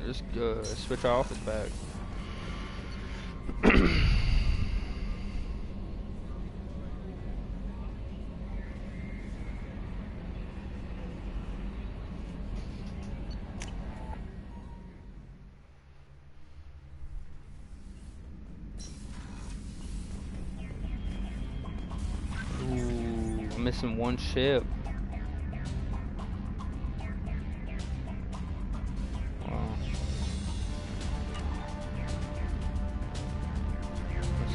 Just switch off his back. Ooh, I'm missing one ship.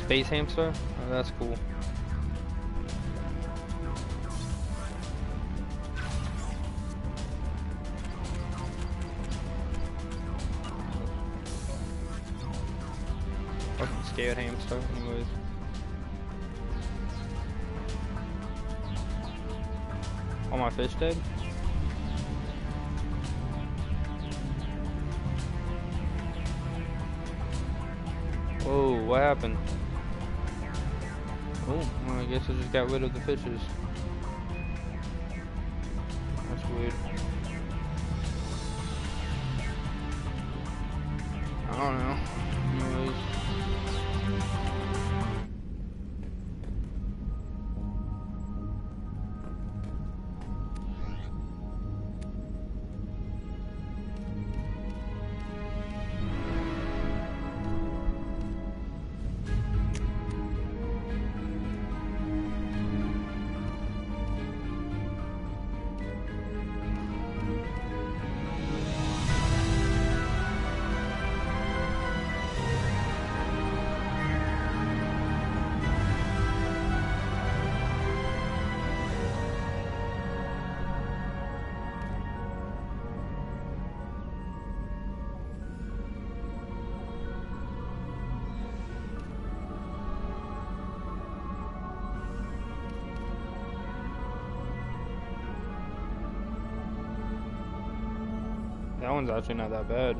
Space hamster? Oh, that's cool. Fucking scared hamster, anyways. All my fish dead? Whoa, what happened? Oh, well, I guess I just got rid of the fishes. That's weird. I don't know. Anyways. That one's actually not that bad.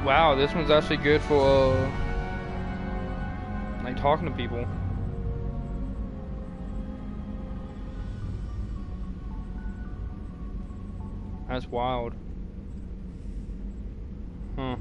Wow, this one's actually good for like talking to people. That's wild. Huh.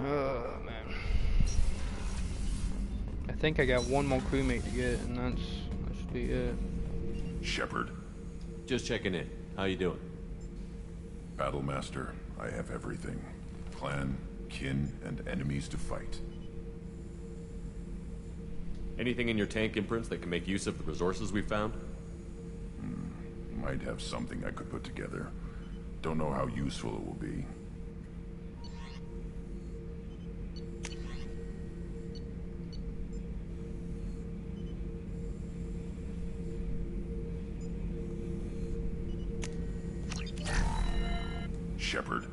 Oh, man. I think I got one more crewmate to get, and that should be it. Shepard. Just checking in. How you doing? Battlemaster, I have everything. Clan, kin, and enemies to fight. Anything in your tank imprints that can make use of the resources we found? Might have something I could put together. Don't know how useful it will be. Shepard.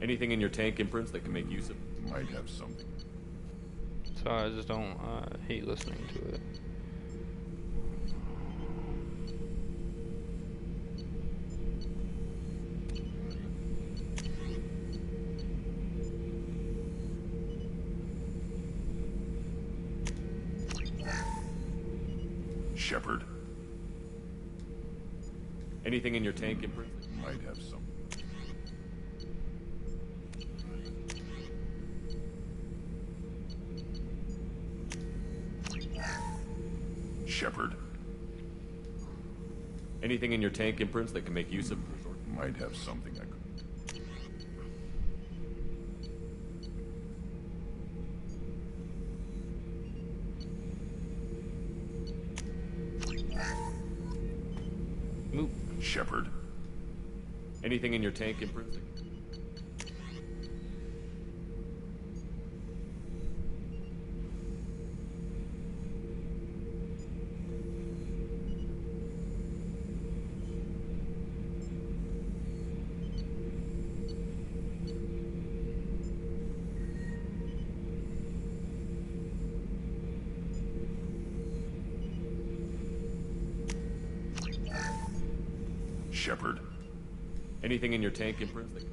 Anything in your tank imprints that can make use of... Might have something. Sorry, I just don't hate listening to it. Shepard. Anything in your tank imprints? Might have something. Shepard. Anything in your tank imprints that can make use of... Might have something I could... Move. Shepard. Anything in your tank imprints? Shepard. Anything in your tank imprints that...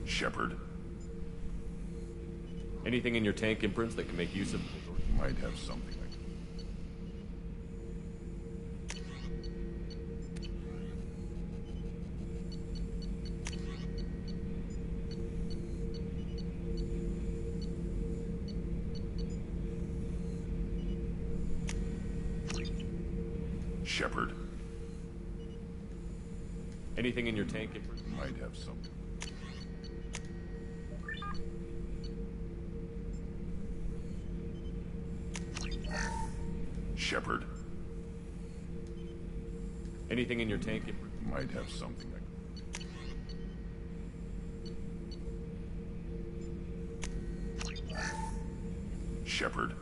Shepard. Anything in your tank imprints that can make use of... Might have something I could... Shepard. Anything in your tank imprints? Might have something. Shepard. Anything in your tank imprints? Might have something I could... Shepard.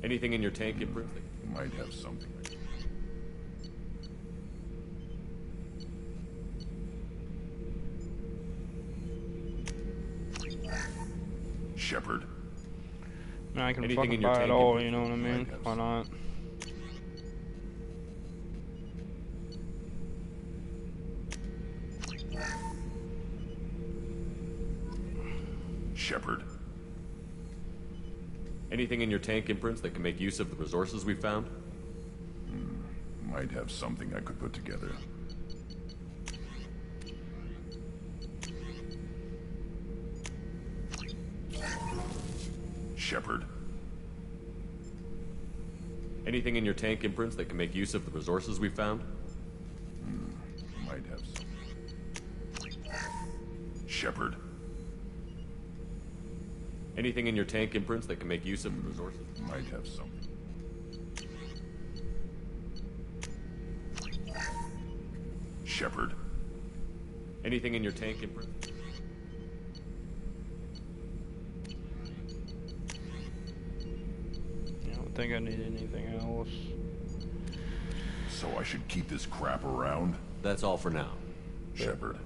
Anything in your tank, Imprints? Might have something. Shepard. Man, I can Anything fucking in your buy it tank, all, Imprints? you know what I mean? Why not? Shepard. Anything in your tank, Imprints, that can make use of the resources we found? Might have something I could put together. Shepard. Anything in your tank, Imprints, that can make use of the resources we found? Might have some. Shepard. Anything in your tank, Imprints, that can make use of the resources? Might have something. Shepard. Anything in your tank, Imprints? I don't think I need anything else. So I should keep this crap around? That's all for now. Shepard.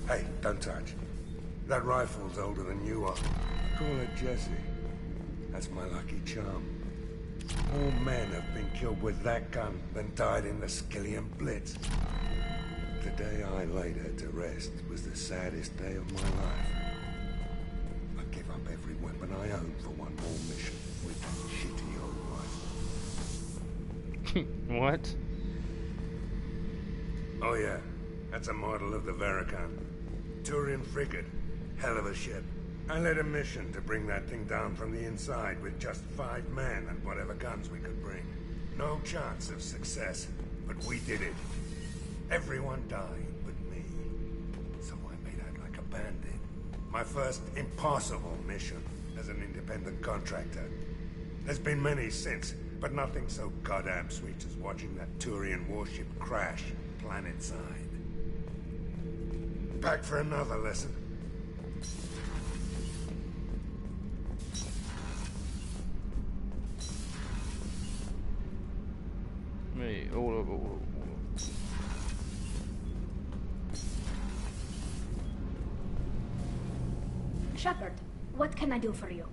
Hey, don't touch. That rifle's older than you are. I call it Jesse. That's my lucky charm. More men have been killed with that gun than died in the Skillian Blitz. The day I laid her to rest was the saddest day of my life. I give up every weapon I own for one more mission with that shitty old rifle. What? Oh yeah, that's a model of the Veracon. Turian frigate. Hell of a ship. I led a mission to bring that thing down from the inside with just 5 men and whatever guns we could bring. No chance of success, but we did it. Everyone died but me. So I made out like a bandit. My first impossible mission as an independent contractor. There's been many since, but nothing so goddamn sweet as watching that Turian warship crash planet-side. Back for another lesson. Wait, hold up, hold up. Shepard, what can I do for you?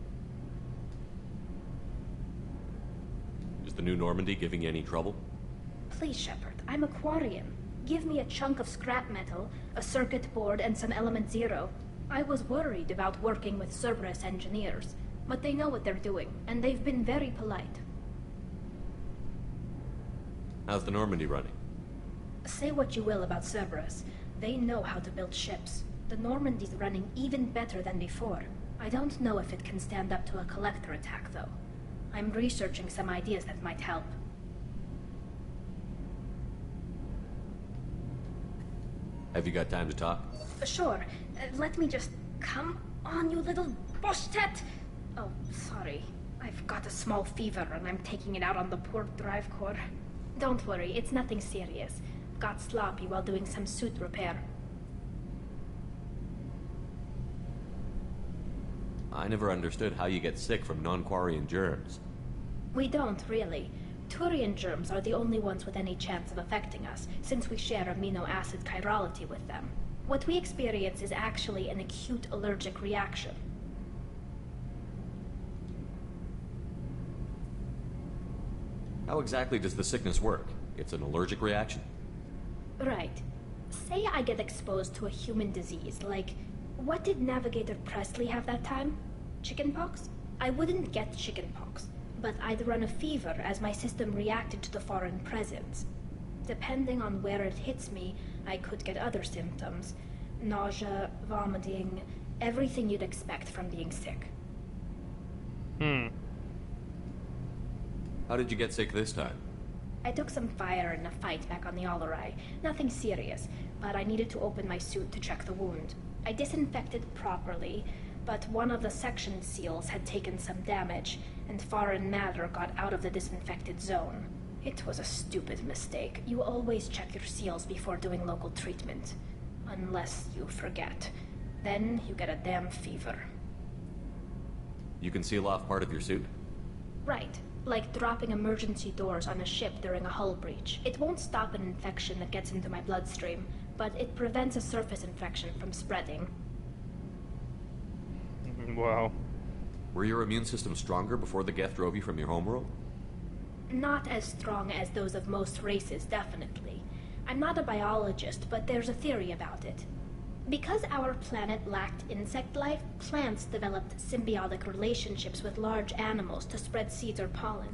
Is the new Normandy giving you any trouble? Please, Shepard, I'm a Quarian. Give me a chunk of scrap metal, a circuit board, and some element zero. I was worried about working with Cerberus engineers, but they know what they're doing, and they've been very polite. How's the Normandy running? Say what you will about Cerberus. They know how to build ships. The Normandy's running even better than before. I don't know if it can stand up to a collector attack, though. I'm researching some ideas that might help. Have you got time to talk? Sure. Let me just... Come on, you little boshtet! Oh, sorry. I've got a small fever and I'm taking it out on the poor drive core. Don't worry, it's nothing serious. Got sloppy while doing some suit repair. I never understood how you get sick from non-Quarian germs. We don't, really. Turian germs are the only ones with any chance of affecting us, since we share amino acid chirality with them. What we experience is actually an acute allergic reaction. How exactly does the sickness work? It's an allergic reaction? Right. Say I get exposed to a human disease, like... What did Navigator Presley have that time? Chickenpox? I wouldn't get chickenpox, but I'd run a fever as my system reacted to the foreign presence. Depending on where it hits me, I could get other symptoms. Nausea, vomiting, Everything you'd expect from being sick. How did you get sick this time? I took some fire in a fight back on the Allerai. Nothing serious, but I needed to open my suit to check the wound. I disinfected properly, but one of the section seals had taken some damage, and foreign matter got out of the disinfected zone. It was a stupid mistake. You always check your seals before doing local treatment. Unless you forget. Then you get a damn fever. You can seal off part of your suit? Right. Like dropping emergency doors on a ship during a hull breach. It won't stop an infection that gets into my bloodstream, but it prevents a surface infection from spreading. Wow. Were your immune system stronger before the Geth drove you from your homeworld? Not as strong as those of most races, definitely. I'm not a biologist, but there's a theory about it. Because our planet lacked insect life, plants developed symbiotic relationships with large animals to spread seeds or pollen.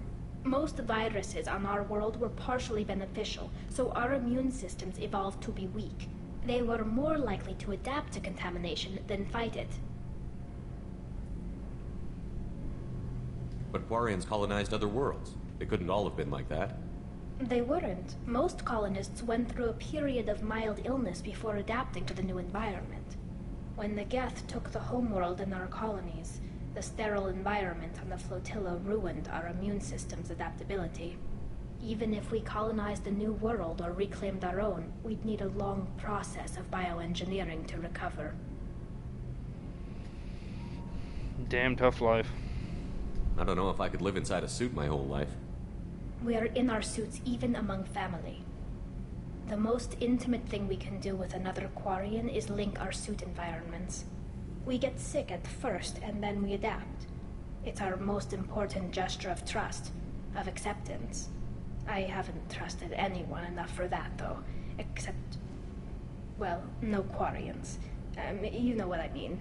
Most viruses on our world were partially beneficial, so our immune systems evolved to be weak. They were more likely to adapt to contamination than fight it. But Quarians colonized other worlds. They couldn't all have been like that. They weren't. Most colonists went through a period of mild illness before adapting to the new environment. When the Geth took the homeworld in our colonies, the sterile environment on the flotilla ruined our immune system's adaptability. Even if we colonized a new world or reclaimed our own, we'd need a long process of bioengineering to recover. Damn tough life. I don't know if I could live inside a suit my whole life. We are in our suits even among family. The most intimate thing we can do with another Quarian is link our suit environments. We get sick at first, and then we adapt. It's our most important gesture of trust, of acceptance. I haven't trusted anyone enough for that, though. Except, well, no Quarians. You know what I mean.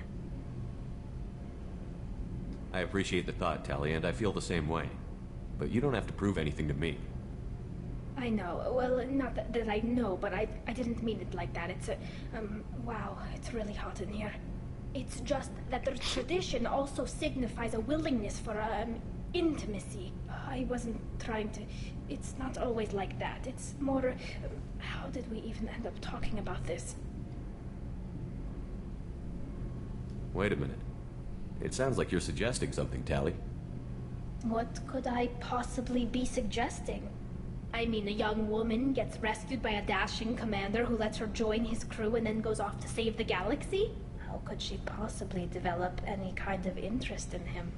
I appreciate the thought, Tally, and I feel the same way. But you don't have to prove anything to me. I know. Well, not that I know, but I didn't mean it like that. It's a... wow, it's really hot in here. It's just that the tradition also signifies a willingness for, intimacy. I wasn't trying to... It's not always like that. It's more... how did we even end up talking about this? Wait a minute. It sounds like you're suggesting something, Tally. What could I possibly be suggesting? I mean, a young woman gets rescued by a dashing commander who lets her join his crew and then goes off to save the galaxy? How could she possibly develop any kind of interest in him?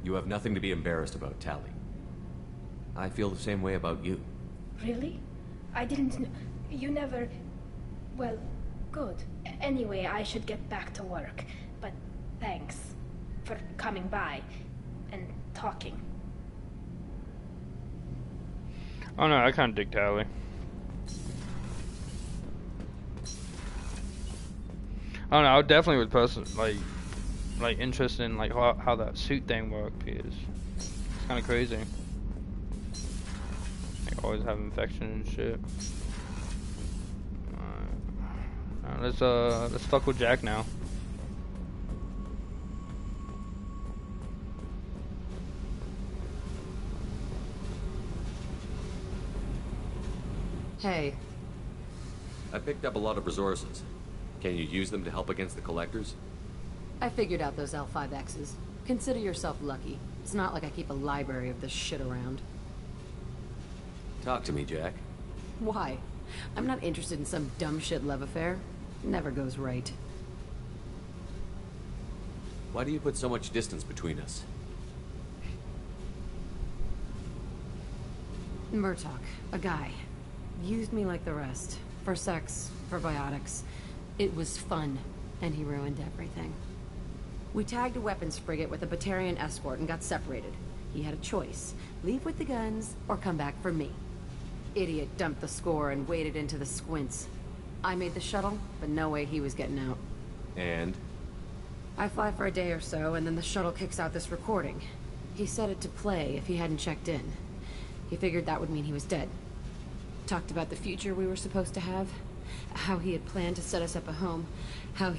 You have nothing to be embarrassed about, Tally. I feel the same way about you. Really? I didn't know. You never... Well, good. Anyway, I should get back to work. But thanks for coming by and talking. Oh no, I kind of dig Tally. I don't know, I definitely would like interested in like how that suit thing worked, because it's kind of crazy. They always have infection and shit. Let's fuck with Jack now. Hey. I picked up a lot of resources. Can you use them to help against the collectors? I figured out those L5Xs. Consider yourself lucky. It's not like I keep a library of this shit around. Talk to me, Jack. Why? I'm not interested in some dumb shit love affair. Never goes right. Why do you put so much distance between us? Murtaugh, a guy. Used me like the rest. For sex, for biotics. It was fun, and he ruined everything. We tagged a weapons frigate with a Batarian escort and got separated. He had a choice. Leave with the guns, or come back for me. Idiot dumped the score and waded into the squints. I made the shuttle, but no way he was getting out. And? I fly for a day or so, and then the shuttle kicks out this recording. He set it to play if he hadn't checked in. He figured that would mean he was dead. Talked about the future we were supposed to have. How he had planned to set us up a home. How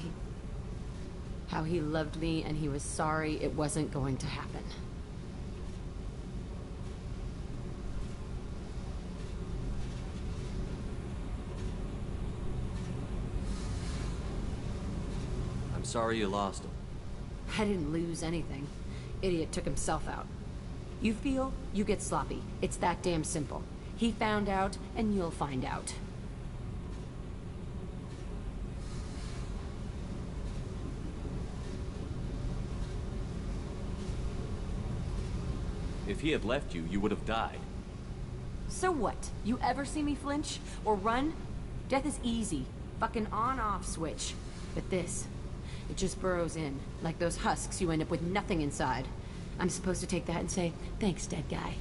he loved me and he was sorry it wasn't going to happen. I'm sorry you lost him. I didn't lose anything. Idiot took himself out. You feel, you get sloppy. It's that damn simple. He found out, and you'll find out. If he had left you, you would have died. So what? You ever see me flinch? Or run? Death is easy. Fucking on-off switch. But this, it just burrows in. Like those husks, you end up with nothing inside. I'm supposed to take that and say, thanks, dead guy.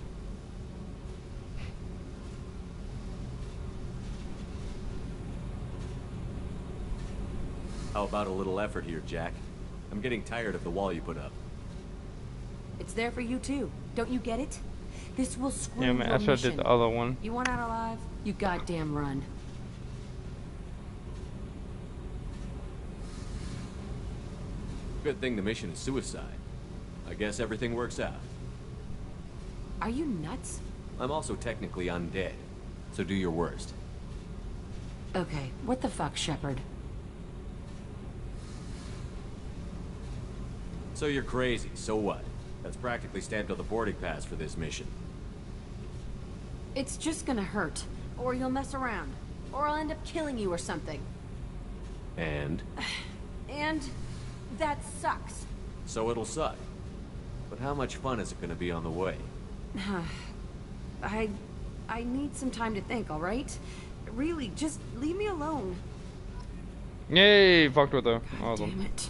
How about a little effort here, Jack? I'm getting tired of the wall you put up. It's there for you too. Don't you get it? This will screw Yeah, man, your that's what I did mission. the other one. You want out alive? You goddamn run. Good thing the mission is suicide. I guess everything works out. Are you nuts? I'm also technically undead, so do your worst. Okay, what the fuck, Shepard? So you're crazy, so what? That's practically stamped on the boarding pass for this mission. It's just gonna hurt. Or you'll mess around. Or I'll end up killing you or something. And? And that sucks. So it'll suck. But how much fun is it gonna be on the way? I need some time to think, alright? Really, just leave me alone. Yay, fucked with her. God Awesome. damn it.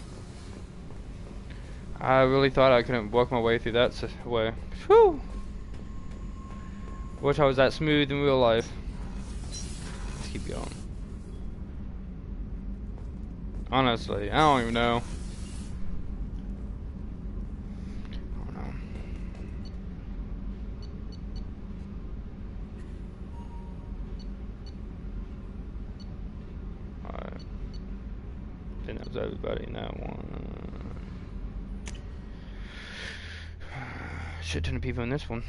I really thought I couldn't work my way through that way. Whew! Wish I was that smooth in real life. Let's keep going. Honestly, I don't even know. I don't know. Alright. Think that was everybody in that one. Shit ton of people in this one.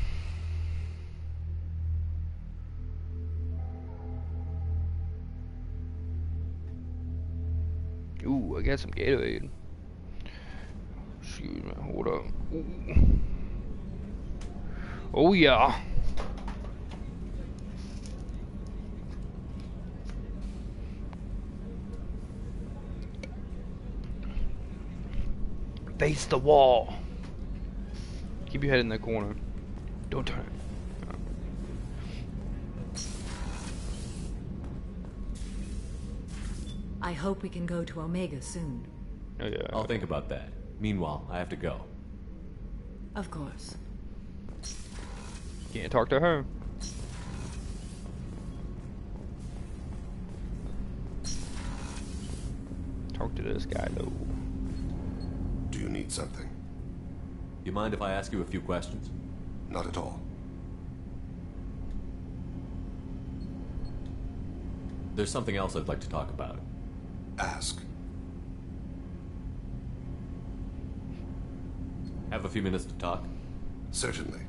Ooh, I got some Gatorade. Excuse me, hold up. Ooh. Oh yeah. Face the wall. Keep your head in the corner. Don't turn it. I hope we can go to Omega soon. Oh yeah. I'll think about that. Meanwhile, I have to go. Of course. Can't talk to her. Talk to this guy though. Do you need something? You mind if I ask you a few questions? Not at all. There's something else I'd like to talk about. Ask. Have a few minutes to talk? Certainly.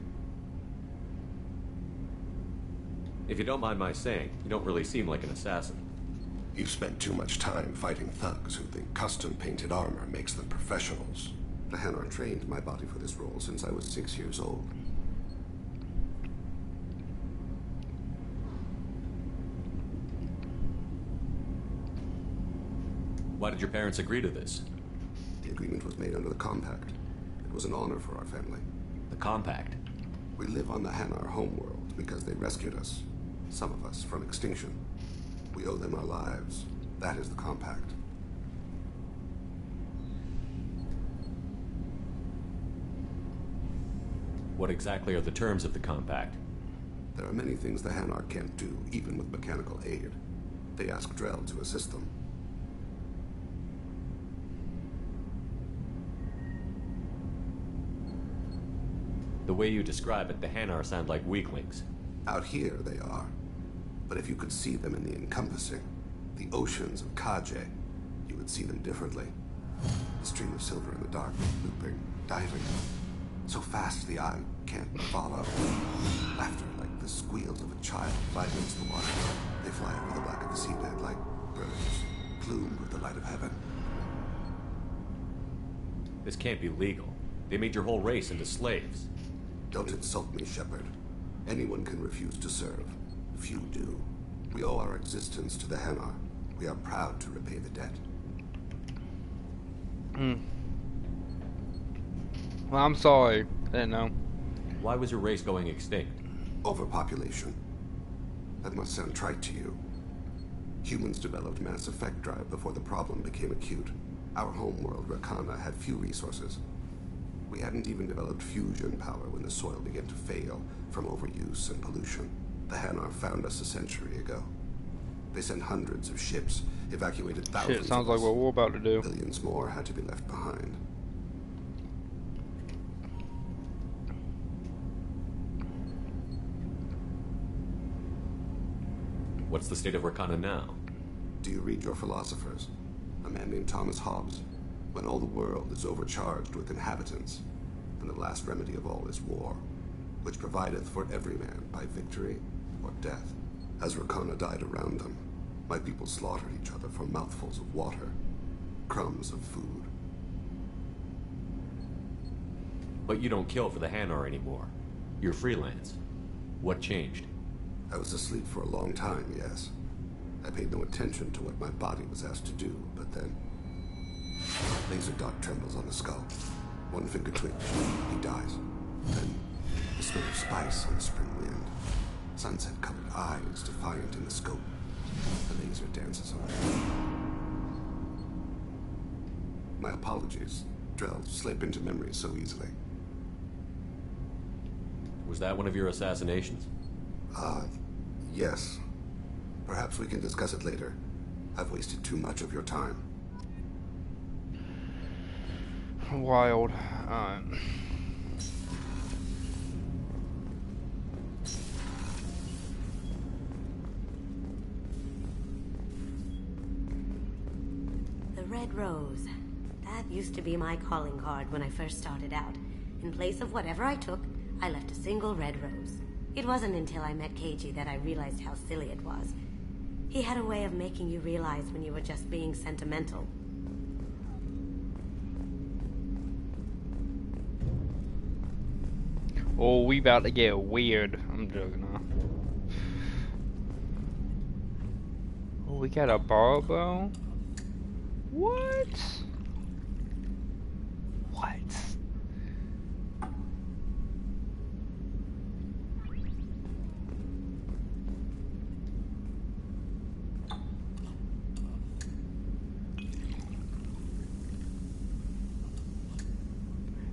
If you don't mind my saying, you don't really seem like an assassin. You've spent too much time fighting thugs who think custom-painted armor makes them professionals. The Hanar trained my body for this role since I was 6 years old. Why did your parents agree to this? The agreement was made under the Compact. It was an honor for our family. The Compact? We live on the Hanar homeworld because they rescued us. Some of us from extinction. We owe them our lives. That is the Compact. What exactly are the terms of the Compact? There are many things the Hanar can't do, even with mechanical aid. They ask Drell to assist them. The way you describe it, the Hanar sound like weaklings. Out here, they are. But if you could see them in the encompassing, The oceans of Kaje, you would see them differently. The stream of silver in the dark, looping, diving. So fast the eye can't follow. Laughter like the squeals of a child flying into the water. They fly over the black of the seabed like birds, plumed with the light of heaven. This can't be legal. They made your whole race into slaves. Don't insult me, Shepard. Anyone can refuse to serve. Few do. We owe our existence to the Hanar. We are proud to repay the debt. Well, I'm sorry. I didn't know. Why was your race going extinct? Overpopulation. That must sound trite to you. Humans developed mass effect drive before the problem became acute. Our homeworld, Rakana, had few resources. We hadn't even developed fusion power when the soil began to fail from overuse and pollution. The Hanar found us a century ago. They sent hundreds of ships, evacuated thousands. Shit, sounds of like us. what we're about to do. Billions more had to be left behind. What's the state of Rakana now? Do you read your philosophers? A man named Thomas Hobbes. When all the world is overcharged with inhabitants, and the last remedy of all is war, which provideth for every man by victory or death. As Rakana died around them, my people slaughtered each other for mouthfuls of water, crumbs of food. But you don't kill for the Hanar anymore. You're freelance. What changed? I was asleep for a long time, yes. I paid no attention to what my body was asked to do, but then... laser dot trembles on the skull. One finger twitch, he dies. Then, the smell of spice on the spring wind. Sunset-colored eyes defiant in the scope. The laser dances away. My apologies. Drell slip into memory so easily. Was that one of your assassinations? Yes. Perhaps we can discuss it later. I've wasted too much of your time. Wild. The Red Rose. That used to be my calling card when I first started out. In place of whatever I took, I left a single red rose. It wasn't until I met Keiji that I realized how silly it was. He had a way of making you realize when you were just being sentimental. Oh, we about to get weird. I'm joking, huh? Oh, we got a barbell? What? What?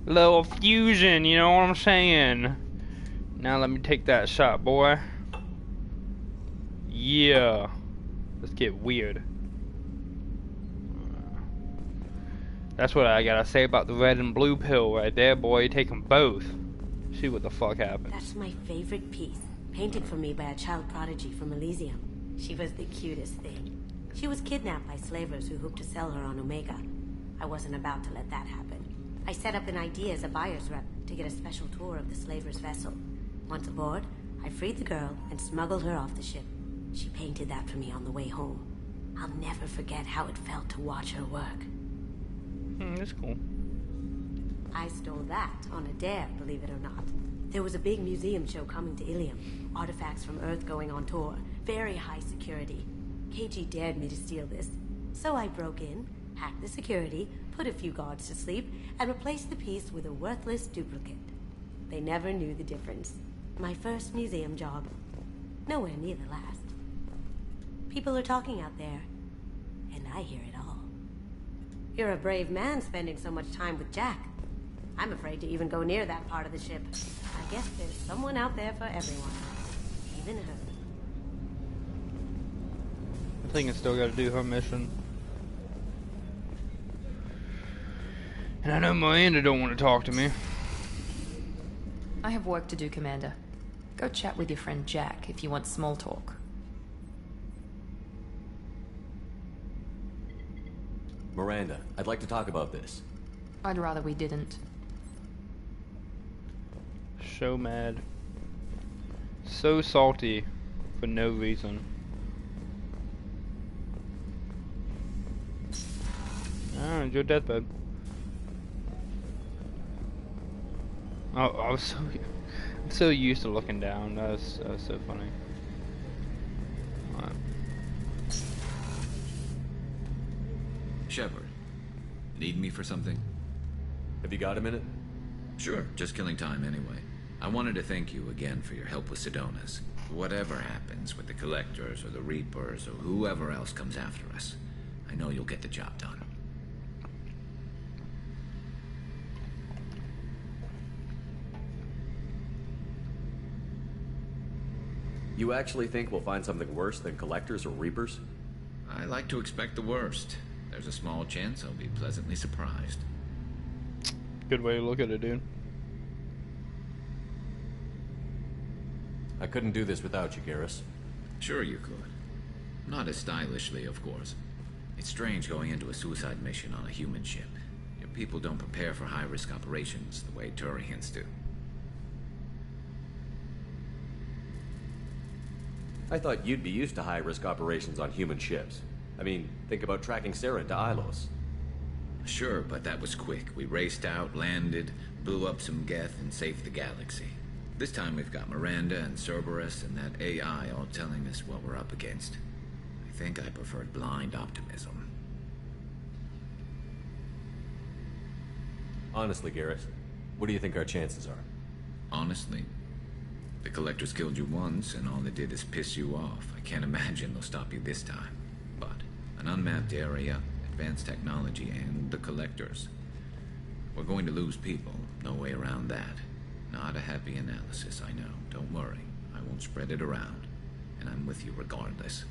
Little fusion, you know what I'm saying? Now let me take that shot, boy. Yeah. Let's get weird. That's what I gotta say about the red and blue pill right there, boy. Take them both. See what the fuck happens. That's my favorite piece. Painted for me by a child prodigy from Elysium. She was the cutest thing. She was kidnapped by slavers who hoped to sell her on Omega. I wasn't about to let that happen. I set up an idea as a buyer's rep to get a special tour of the slaver's vessel. Once aboard, I freed the girl and smuggled her off the ship. She painted that for me on the way home. I'll never forget how it felt to watch her work. That's cool. I stole that on a dare, believe it or not. There was a big museum show coming to Ilium. Artifacts from Earth going on tour. Very high security. Keiji dared me to steal this. So I broke in, hacked the security, put a few guards to sleep, and replaced the piece with a worthless duplicate. They never knew the difference. My first museum job. Nowhere near the last. People are talking out there, and I hear it all. You're a brave man spending so much time with Jack. I'm afraid to even go near that part of the ship. I guess there's someone out there for everyone. Even her. I think I still gotta do her mission. And I know Miranda don't want to talk to me. I have work to do, Commander. Go chat with your friend Jack if you want small talk. Miranda, I'd like to talk about this. I'd rather we didn't. So mad. So salty for no reason. Ah, your deathbed. Oh, I'm so used to looking down. That was so funny. Alright. Shepard, need me for something? Have you got a minute? Sure, just killing time anyway. I wanted to thank you again for your help with Sedona's. Whatever happens with the Collectors or the Reapers or whoever else comes after us, I know you'll get the job done. You actually think we'll find something worse than Collectors or Reapers? I like to expect the worst. There's a small chance I'll be pleasantly surprised. Good way to look at it, dude. I couldn't do this without you, Garrus. Sure you could. Not as stylishly, of course. It's strange going into a suicide mission on a human ship. Your people don't prepare for high-risk operations the way Turians do. I thought you'd be used to high-risk operations on human ships. I mean, think about tracking Sarah to Ilos. Sure, but that was quick. We raced out, landed, blew up some Geth, and saved the galaxy. This time we've got Miranda and Cerberus and that AI all telling us what we're up against. I think I preferred blind optimism. Honestly, Garrus, what do you think our chances are? Honestly, the Collectors killed you once, and all they did is piss you off. I can't imagine they'll stop you this time. But an unmapped area, advanced technology, and the Collectors. We're going to lose people. No way around that. Not a happy analysis, I know. Don't worry. I won't spread it around. And I'm with you regardless.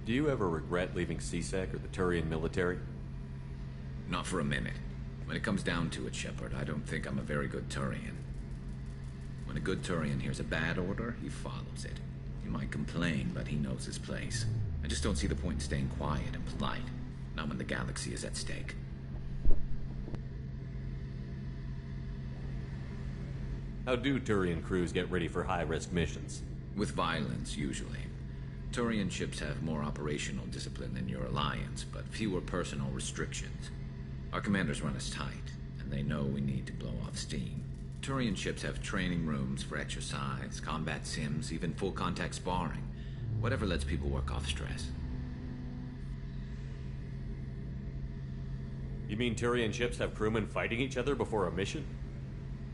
Do you ever regret leaving CSEC or the Turian military? Not for a minute. When it comes down to it, Shepard, I don't think I'm a very good Turian. When a good Turian hears a bad order, he follows it. He might complain, but he knows his place. I just don't see the point in staying quiet and polite. Not when the galaxy is at stake. How do Turian crews get ready for high-risk missions? With violence, usually. Turian ships have more operational discipline than your alliance, but fewer personal restrictions. Our commanders run us tight, and they know we need to blow off steam. Turian ships have training rooms for exercise, combat sims, even full-contact sparring. Whatever lets people work off stress. You mean Turian ships have crewmen fighting each other before a mission?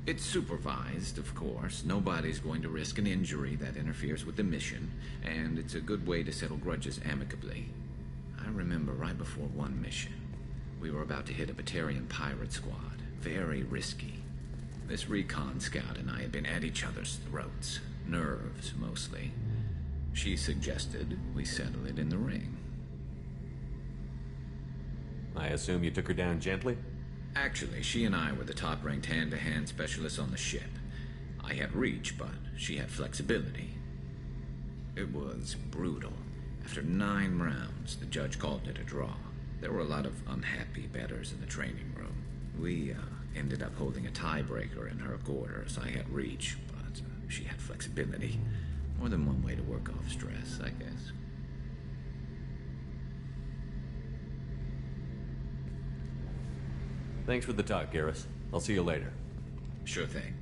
It's supervised, of course. Nobody's going to risk an injury that interferes with the mission, and it's a good way to settle grudges amicably. I remember right before one mission, we were about to hit a Batarian pirate squad. Very risky. This recon scout and I had been at each other's throats. Nerves, mostly. She suggested we settle it in the ring. I assume you took her down gently? Actually, she and I were the top-ranked hand-to-hand specialists on the ship. I had reach, but she had flexibility. It was brutal. After 9 rounds, the judge called it a draw. There were a lot of unhappy bettors in the training room. We ended up holding a tiebreaker in her quarters. I had reach, but she had flexibility. More than one way to work off stress, I guess. Thanks for the talk, Garrus. I'll see you later. Sure thing.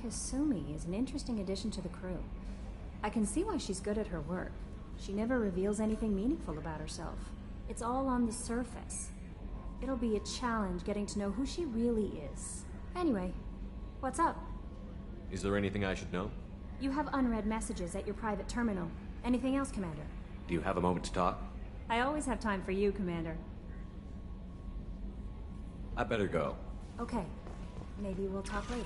Kasumi is an interesting addition to the crew. I can see why she's good at her work. She never reveals anything meaningful about herself. It's all on the surface. It'll be a challenge getting to know who she really is. Anyway, what's up? Is there anything I should know? You have unread messages at your private terminal. Anything else, Commander? Do you have a moment to talk? I always have time for you, Commander. I better go. Okay. Maybe we'll talk later.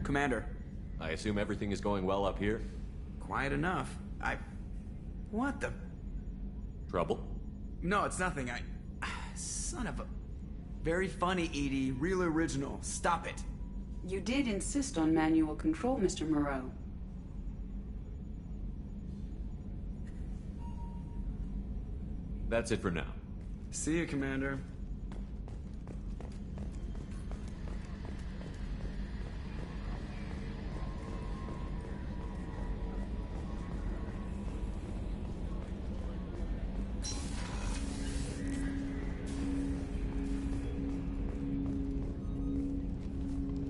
Commander. I assume everything is going well up here? Quiet enough. What the... Trouble? No, it's nothing. Son of a... Very funny, Edie. Real original. Stop it. You did insist on manual control, Mr. Moreau. That's it for now. See you, Commander.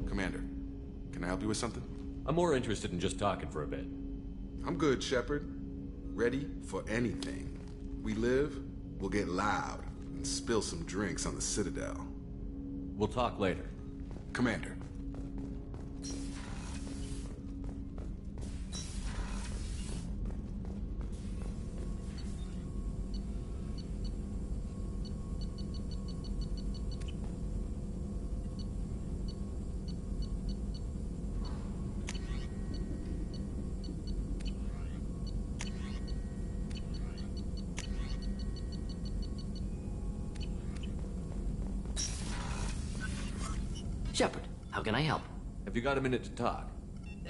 Commander, can I help you with something? I'm more interested in just talking for a bit. I'm good, Shepard. Ready for anything. We live, we'll get loud, and spill some drinks on the Citadel. We'll talk later. Commander. Shepard, how can I help? Have you got a minute to talk?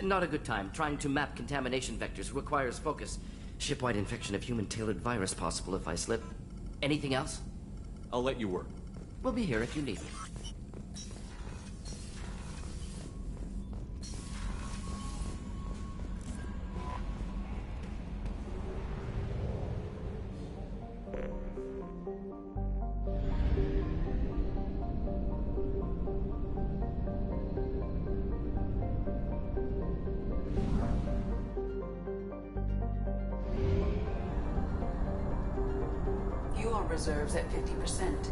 Not a good time. Trying to map contamination vectors requires focus. Shipwide infection of human-tailored virus possible if I slip. Anything else? I'll let you work. We'll be here if you need me. Fuel reserves at 50%.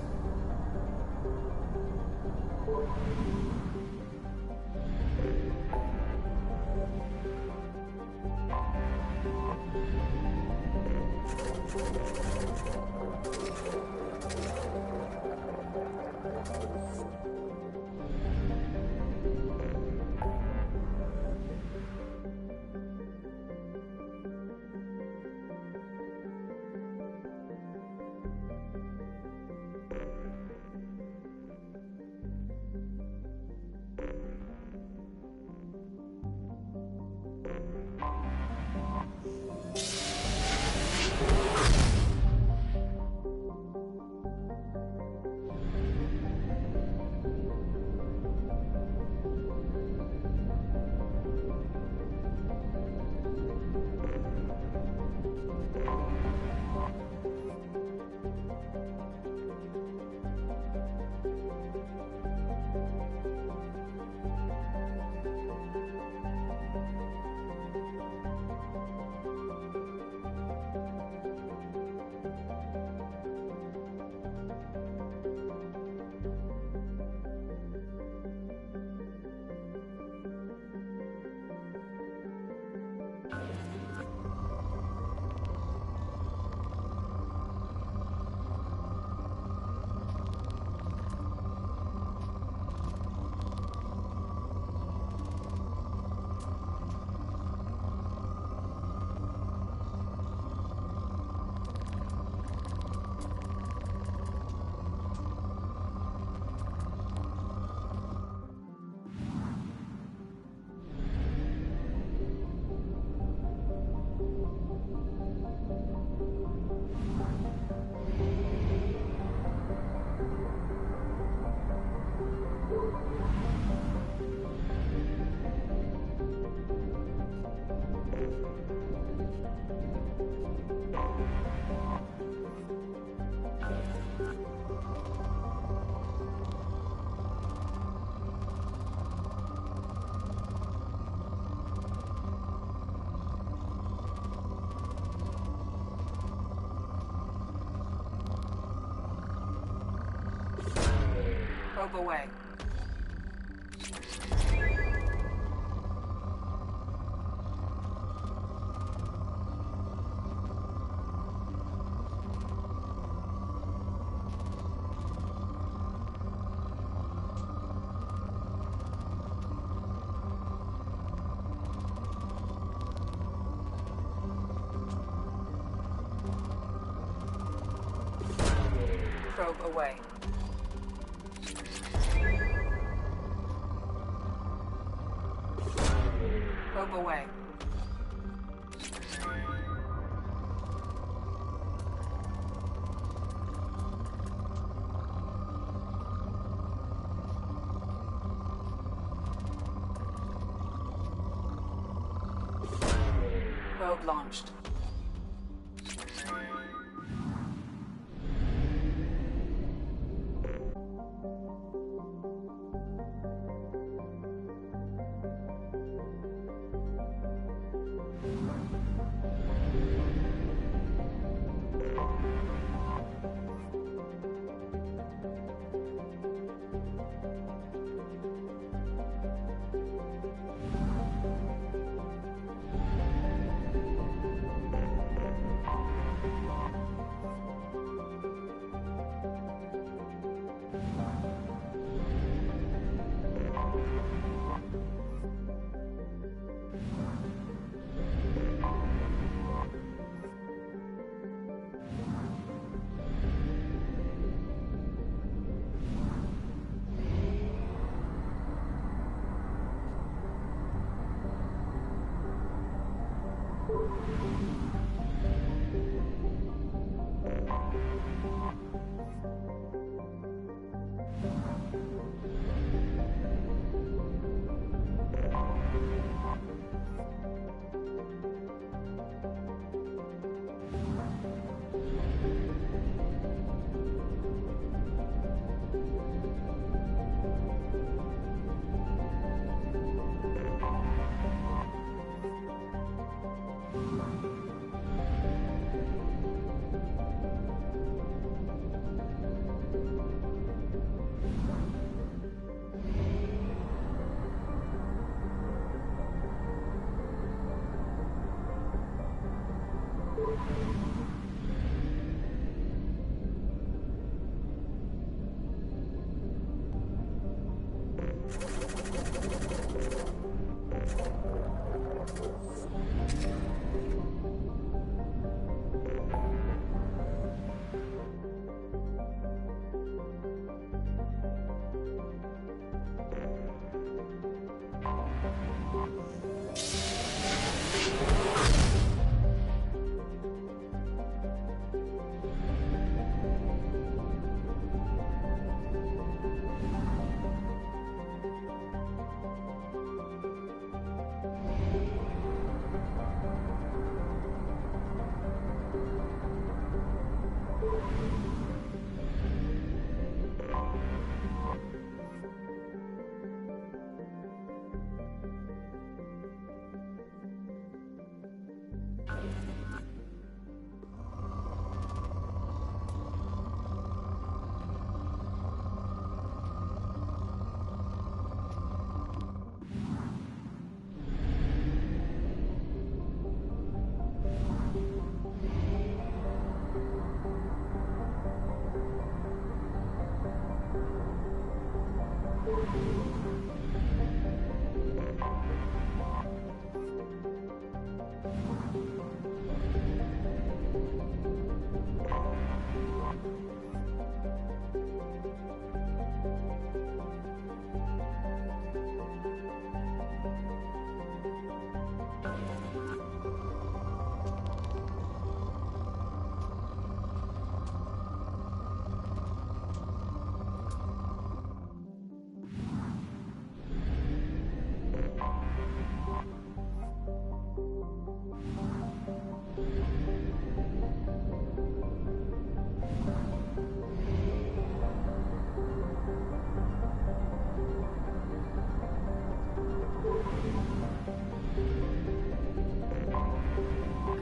Probe away. Probe away. Probe away. Probe launched.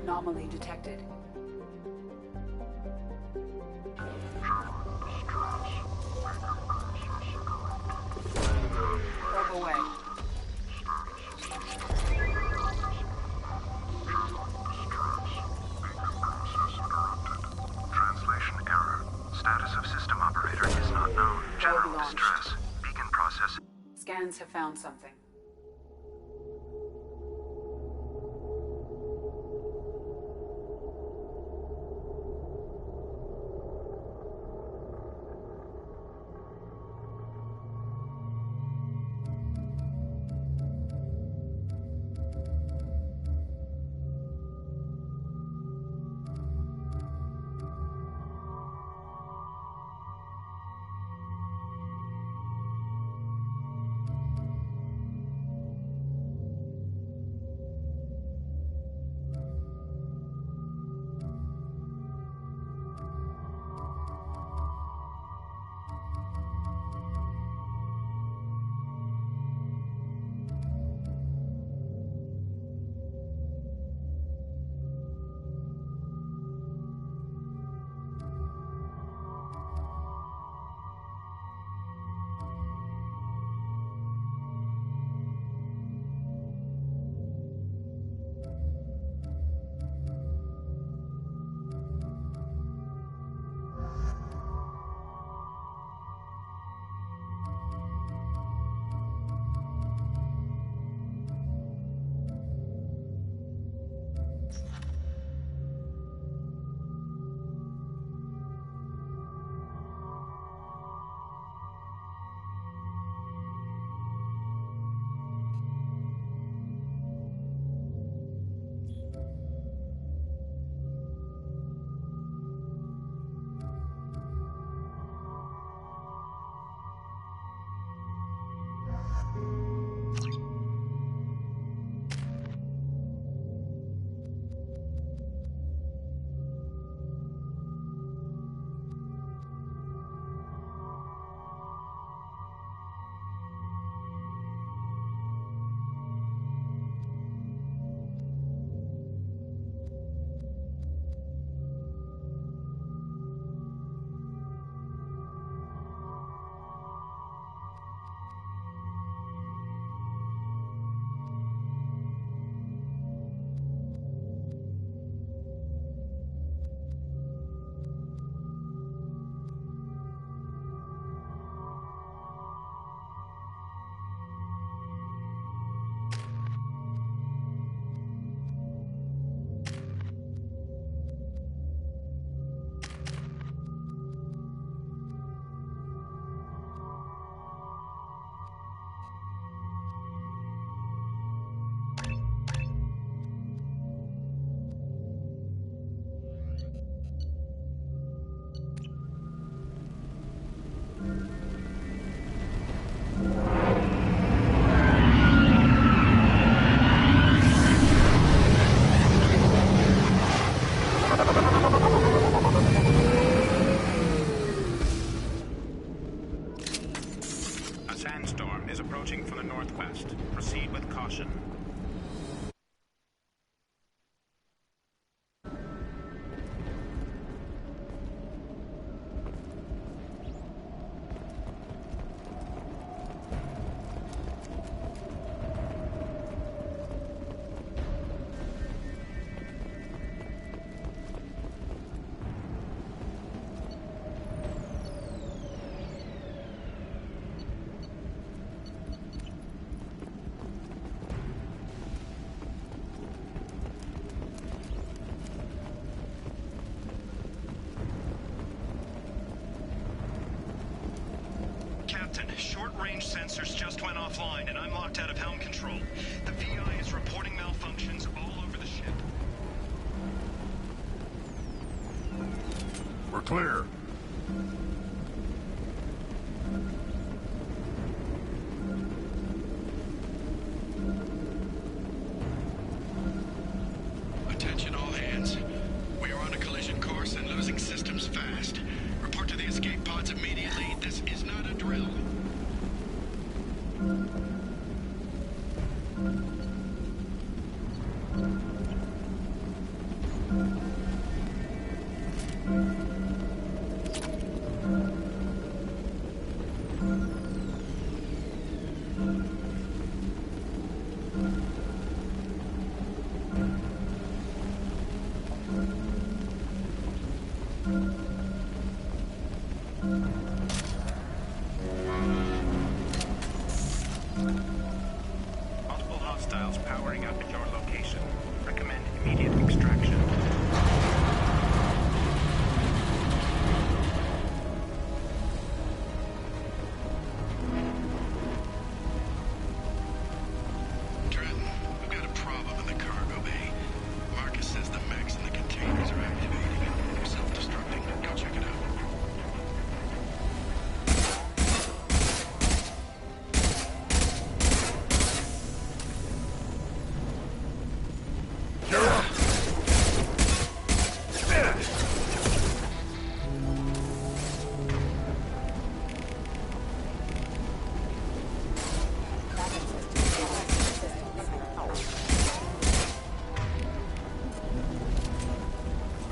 Anomaly detected. German distress. My numbers, scans have found something. Short-range sensors just went offline, and I'm locked out of helm control. The VI is reporting malfunctions all over the ship. We're clear. Attention all hands. We are on a collision course and losing systems fast. Report to the escape pods immediately. This is not a drill. Multiple hostiles powering up at your location. Recommend immediate extraction. Trenton, we've got a problem in the cargo bay. Marcus says the mechs in the containers are activating and self-destructing. Go check it out.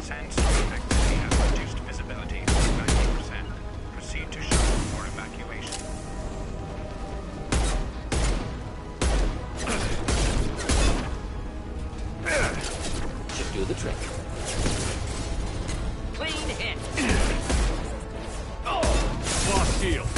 Sandstorm activity has reduced visibility to 90%. Proceed to shuttle for evacuation. Should do the trick. Clean hit. Lost shield.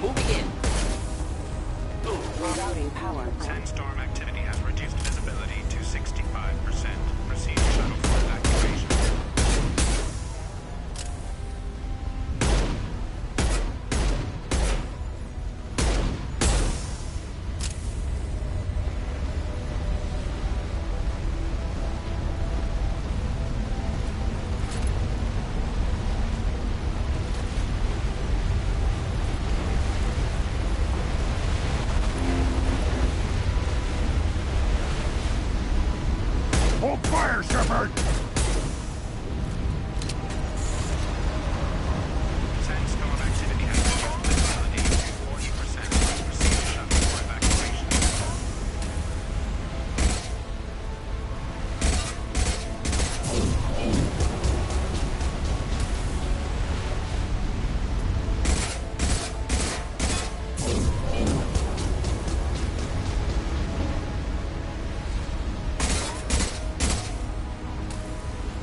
Moving in. Rerouting power. Sandstorm activity has reduced visibility to 65%. Proceed to shuttle for evacuation. Hold fire, Shepard! Sandstorm activity has reduced visibility to 40%. Proceed to shuttle for evacuation.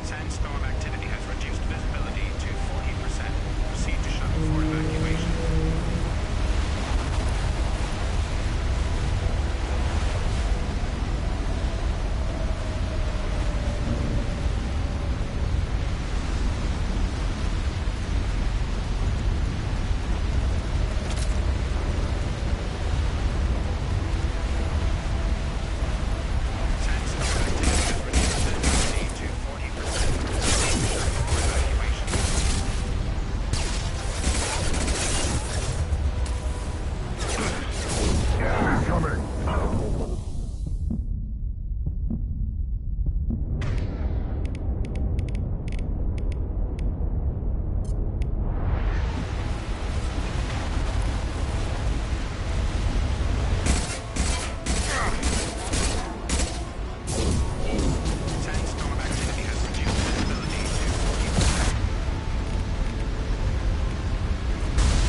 Sandstorm activity has reduced visibility to 40%. Proceed to shuttle for evacuation. Sandstorm activity has reduced visibility to 40%. Proceed to shuttle for evacuation. Coming! Sandstorm activity has reduced visibility to 40%.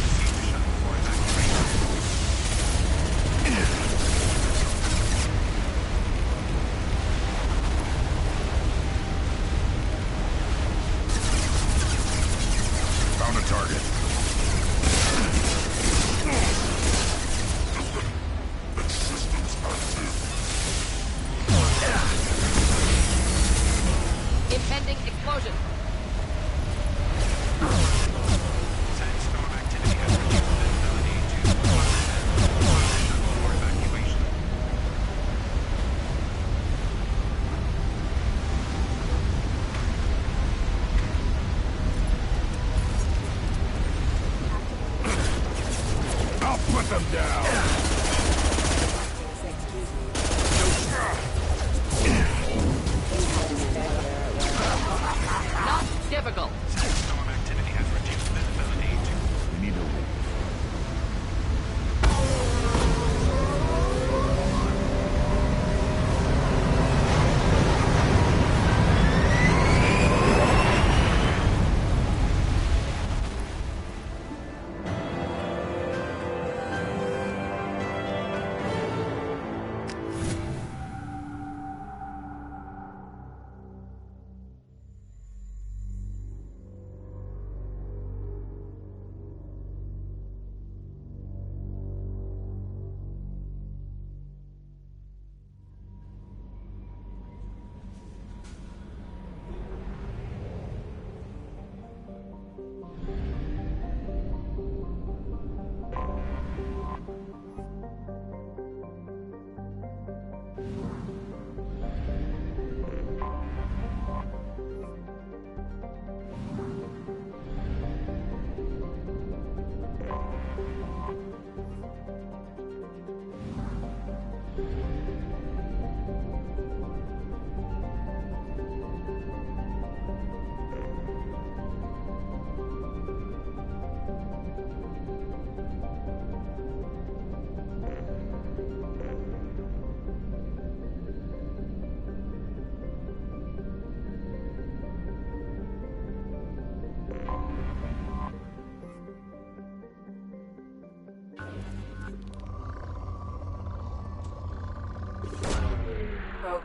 Proceed to shuttle for evacuation. Found a target. Impending explosion. Sandstorm activity has reduced visibility to 1%. Proceed to shuttle for evacuation. I'll put them down! Not difficult. Sandstorm activity has reduced visibility to... We need to...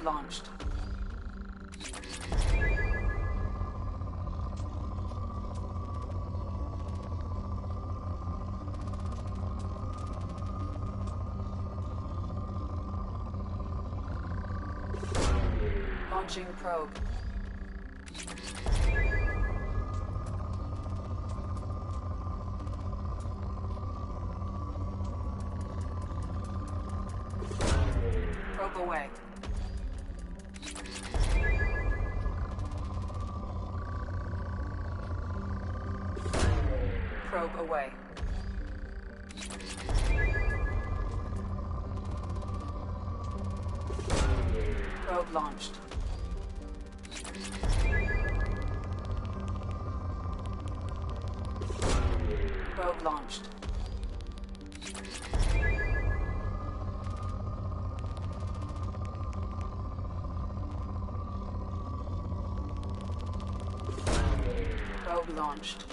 Probe launched. Launching probe. Probe away. Probe away. Probe launched. Probe launched. Probe launched.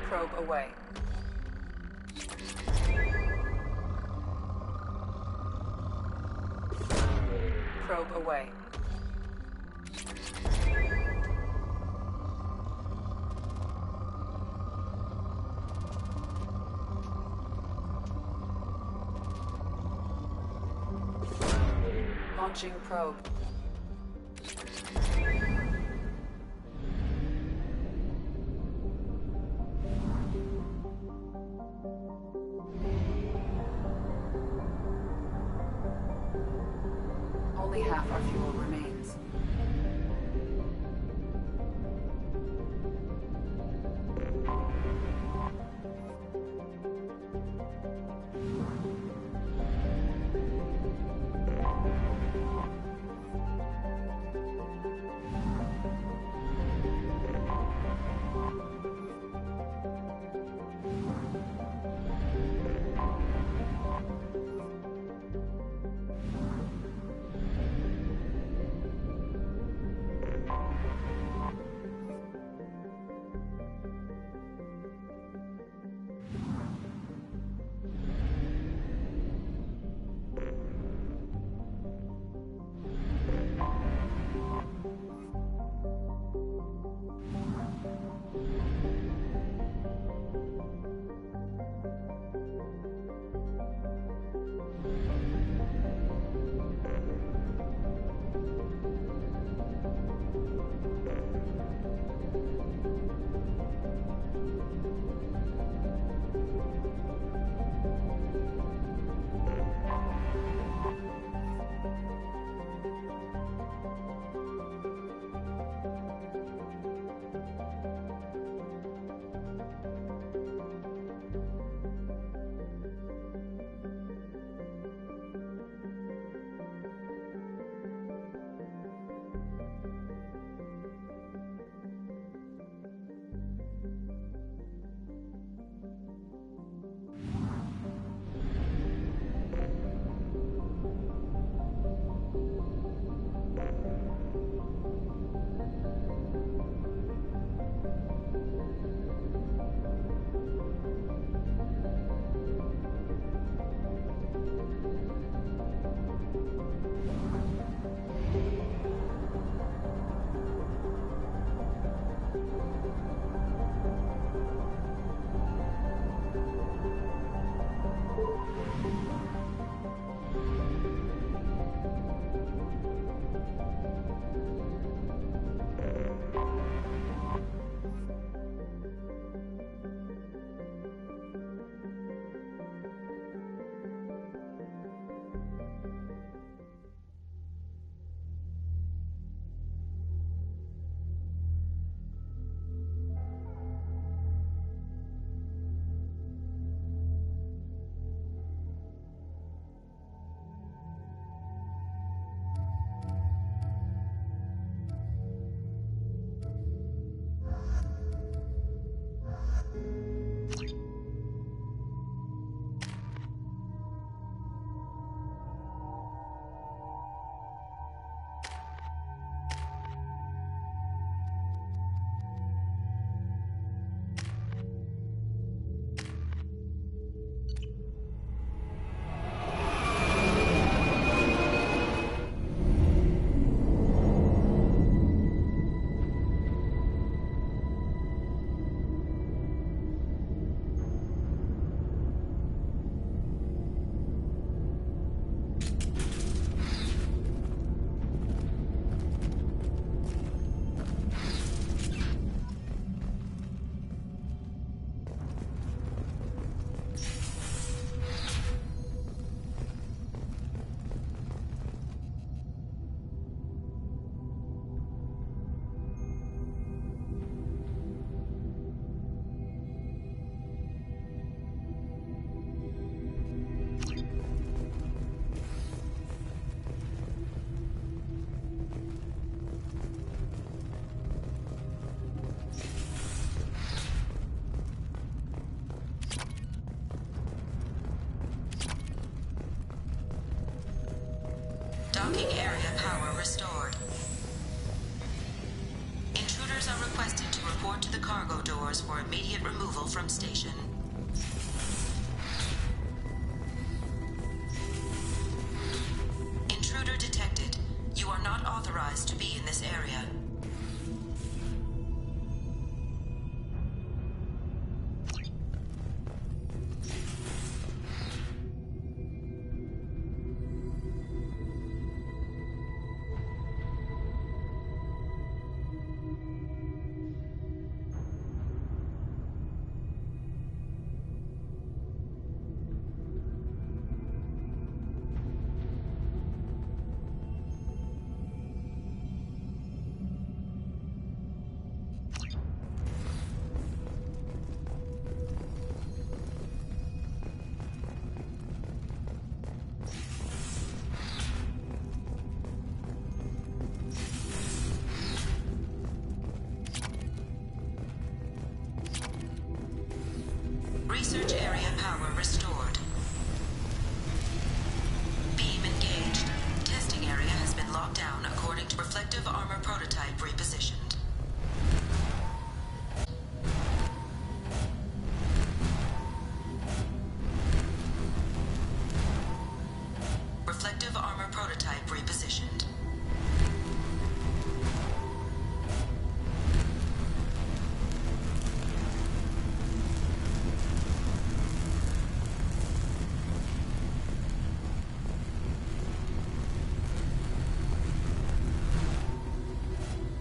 Probe away. Probe away. Launching probe. Only half our fuel remains. course for immediate removal from station. Intruder detected. You are not authorized to be in this area. Research area power restored. Beam engaged. Testing area has been locked down according to reflective armor prototype repositioned. Reflective armor prototype repositioned.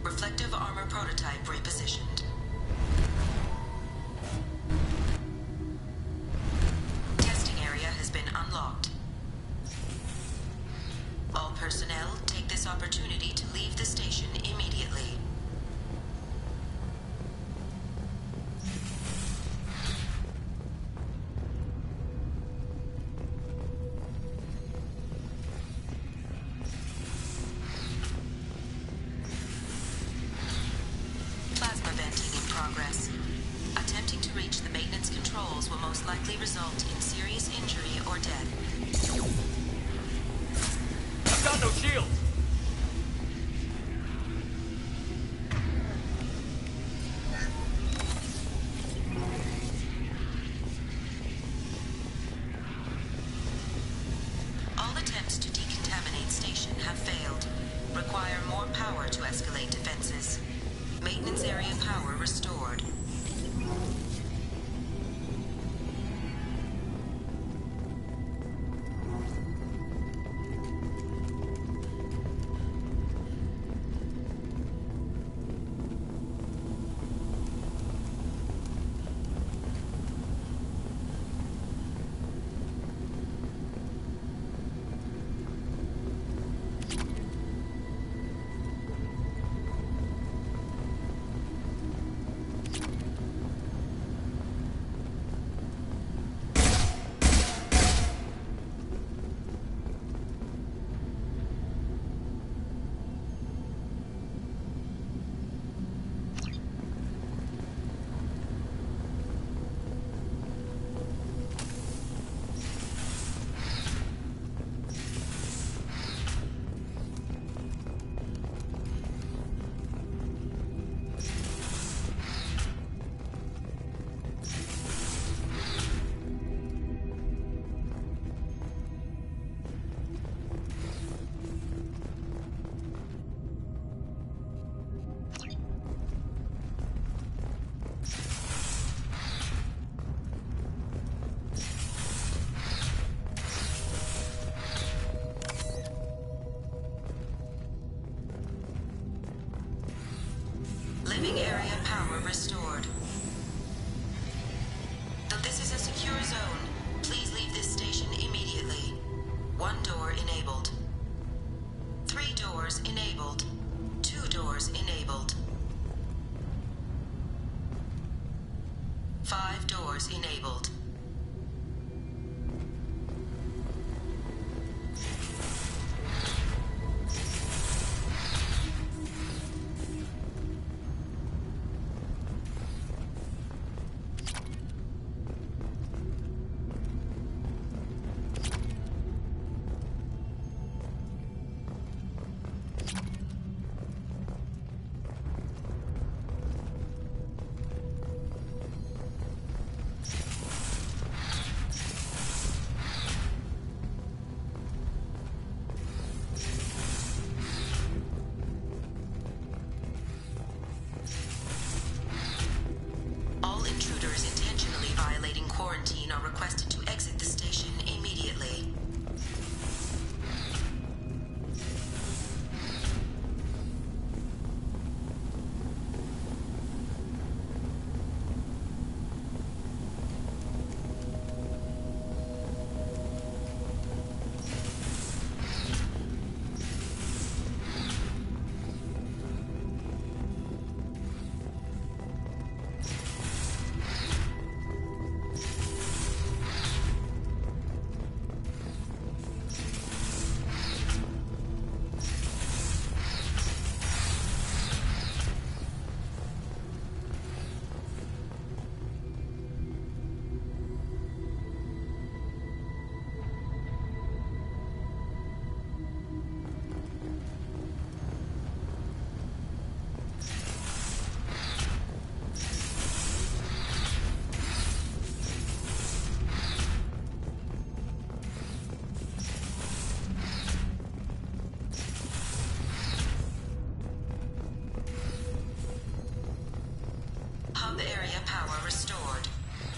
Reflective armor prototype repositioned. Testing area has been unlocked. All personnel take this opportunity to leave the station immediately. Plasma venting in progress. Attempting to reach the maintenance controls will most likely result in serious injury or death. I've got no shield! All attempts to decontaminate station have failed. Require more power to escalate defenses. Maintenance area power restored. Living area power restored. Though this is a secure zone, please leave this station immediately. 1 door enabled. 3 doors enabled. 2 doors enabled. 5 doors enabled.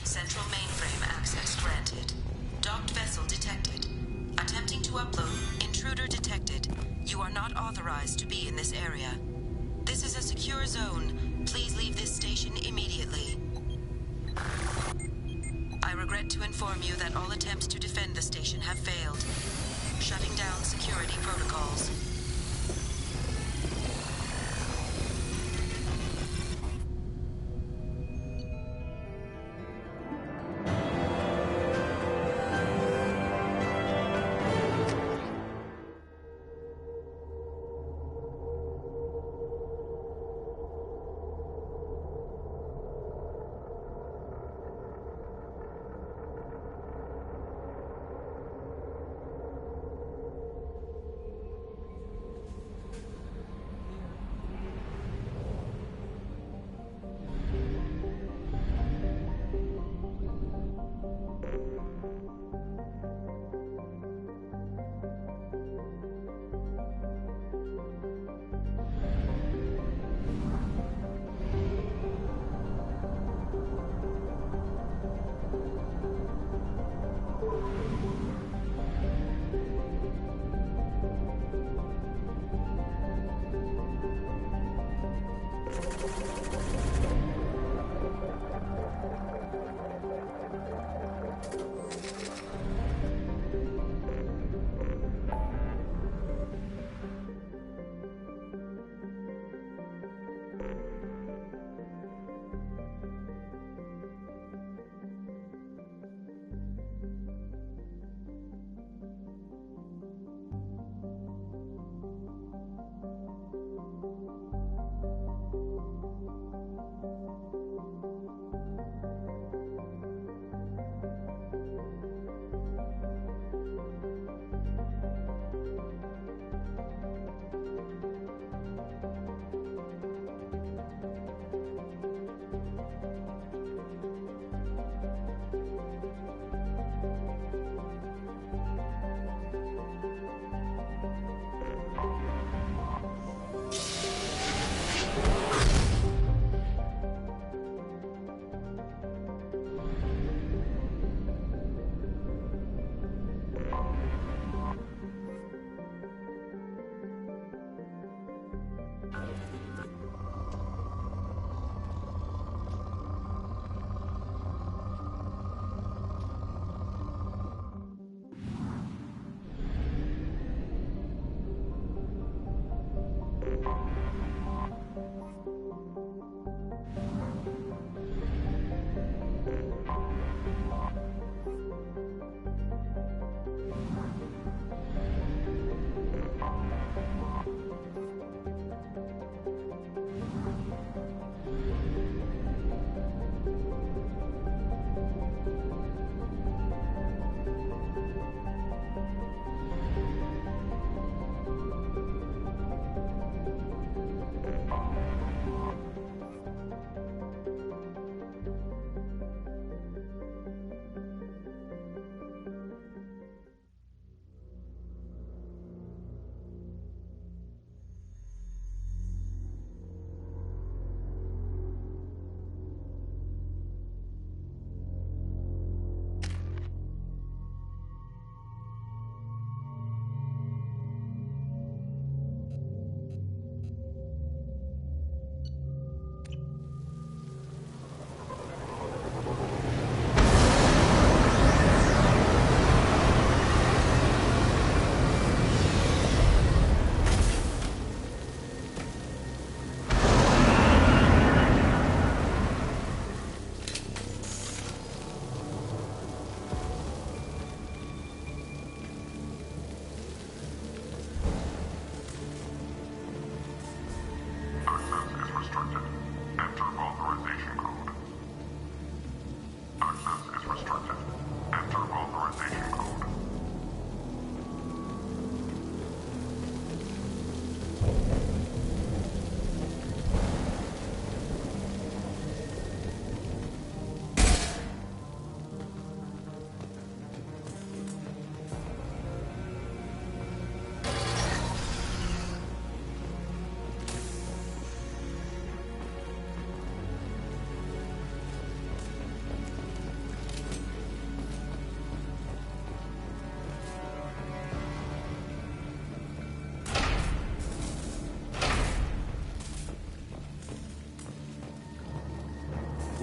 Central mainframe access granted. Docked vessel detected. Attempting to upload. Intruder detected. You are not authorized to be in this area. This is a secure zone. Please leave this station immediately. I regret to inform you that all attempts to defend the station have failed. Shutting down security protocols.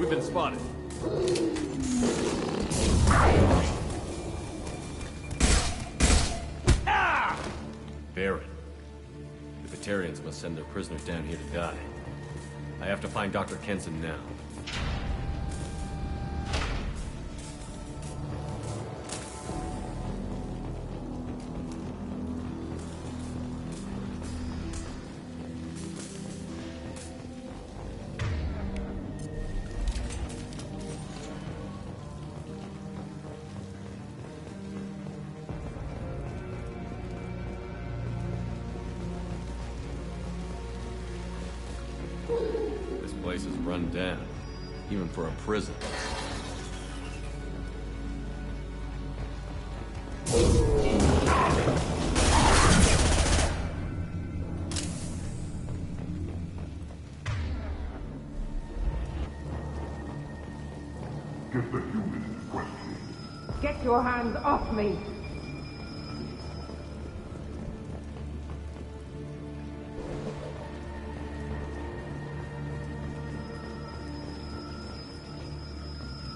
We've been spotted. Baron. The Batarians must send their prisoners down here to die. I have to find Dr. Kenson now. This place is run down, even for a prison. Get the human in question. Get your hands off me!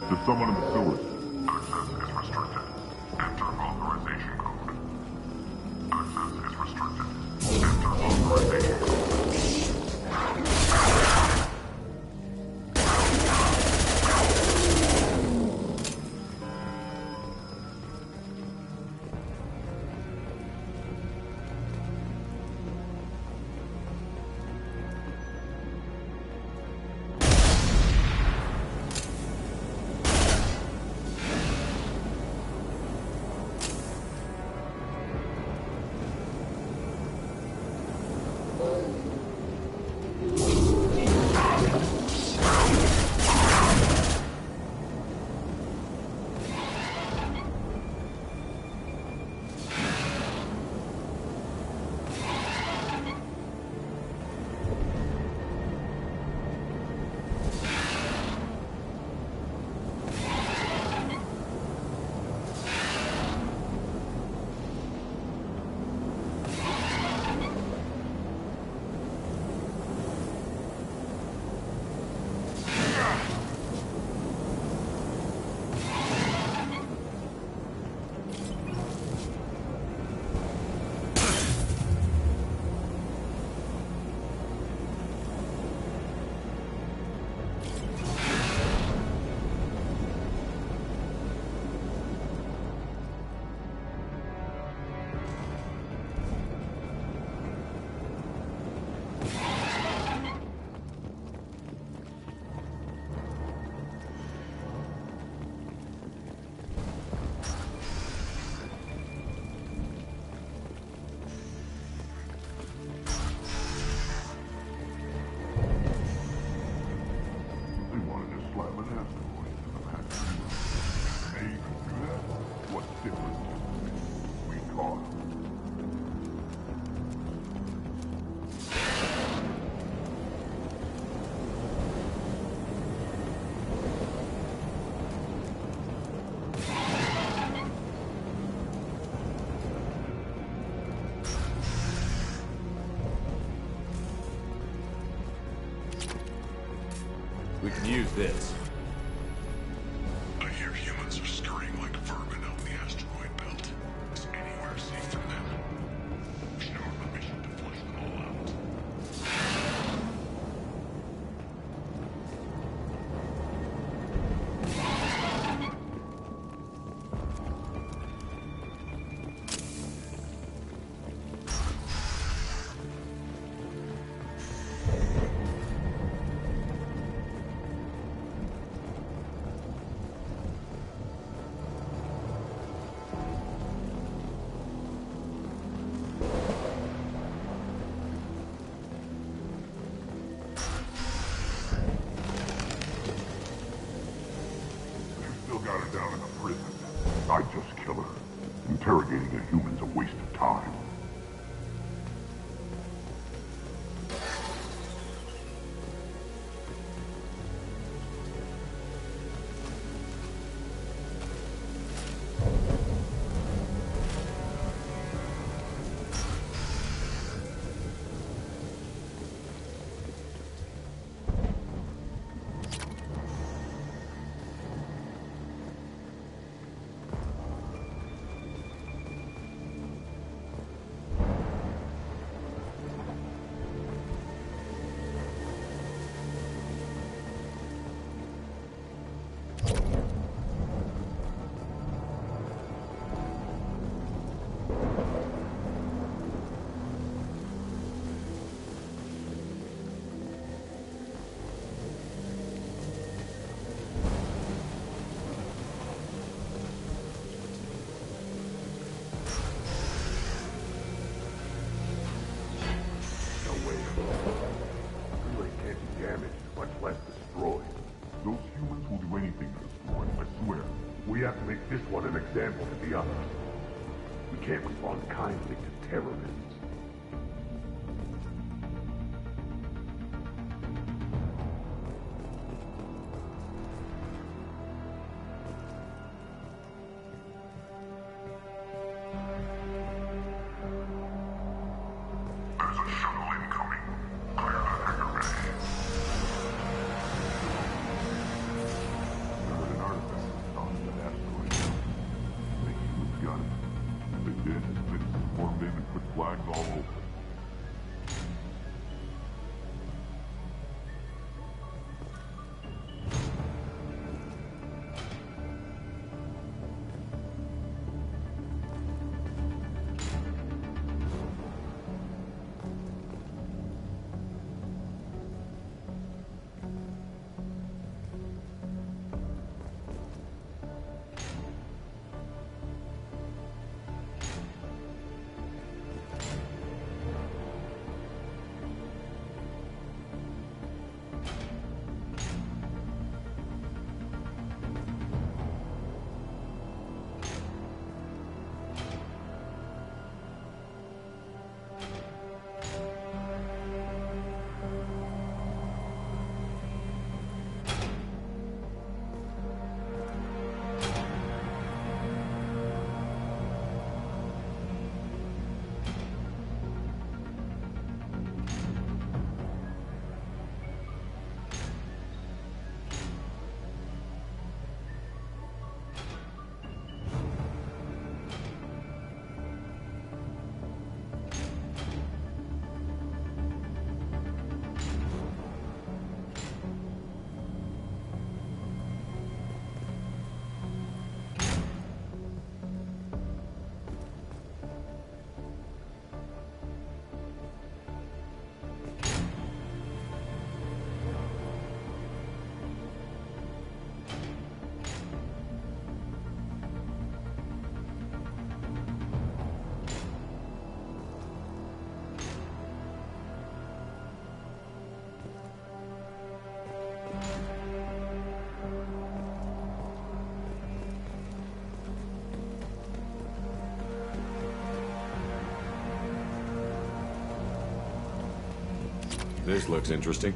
There's someone in the sewers. Access is restricted. Enter authorization code. Access is restricted. Enter authorization code. We can use this. I hear humans are scurrying like vermin out in the asteroid belt. Is anywhere safe for them? Show our mission to flush them all out. Still got her down in a prison. I'd just kill her. Interrogating a human's a waste of time. We have to make this one an example to the others. We can't respond kindly to terrorists. This looks interesting.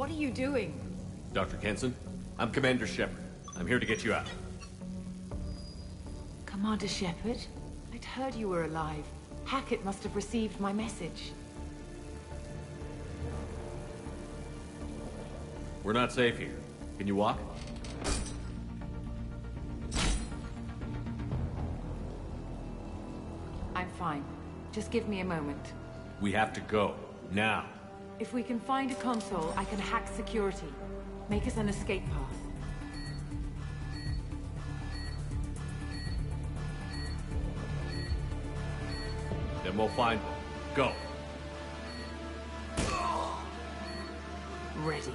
What are you doing? Dr. Kenson, I'm Commander Shepard. I'm here to get you out. Commander Shepard? I'd heard you were alive. Hackett must have received my message. We're not safe here. Can you walk? I'm fine. Just give me a moment. We have to go. Now. If we can find a console, I can hack security. Make us an escape path. Then we'll find one. Go. Ready.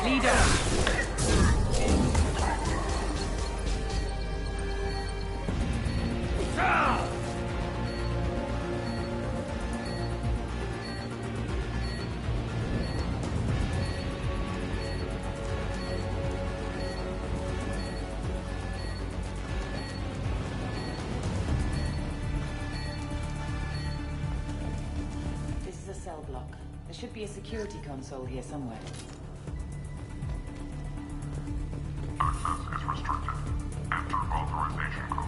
Leader. This is a cell block. There should be a security console here somewhere. Access is restricted. Enter authorization code.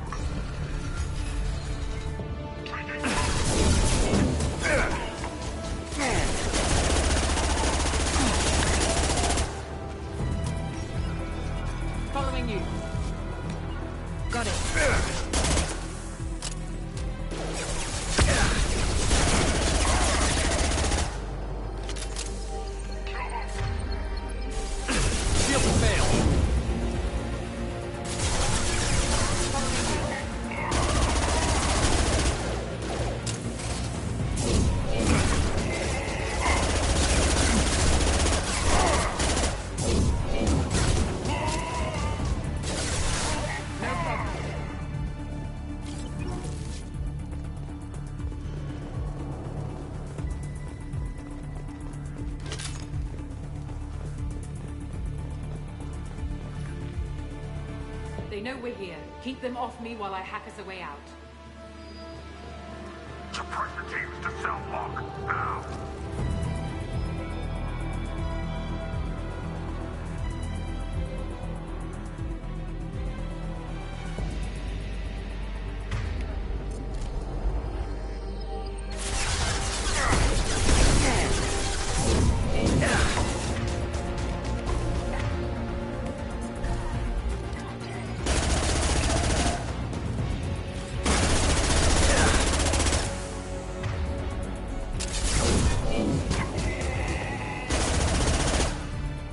Following you. Got it. Shield will fail. They know we're here. Keep them off me while I hack us a way out. Suppress the teams to cell block. Now.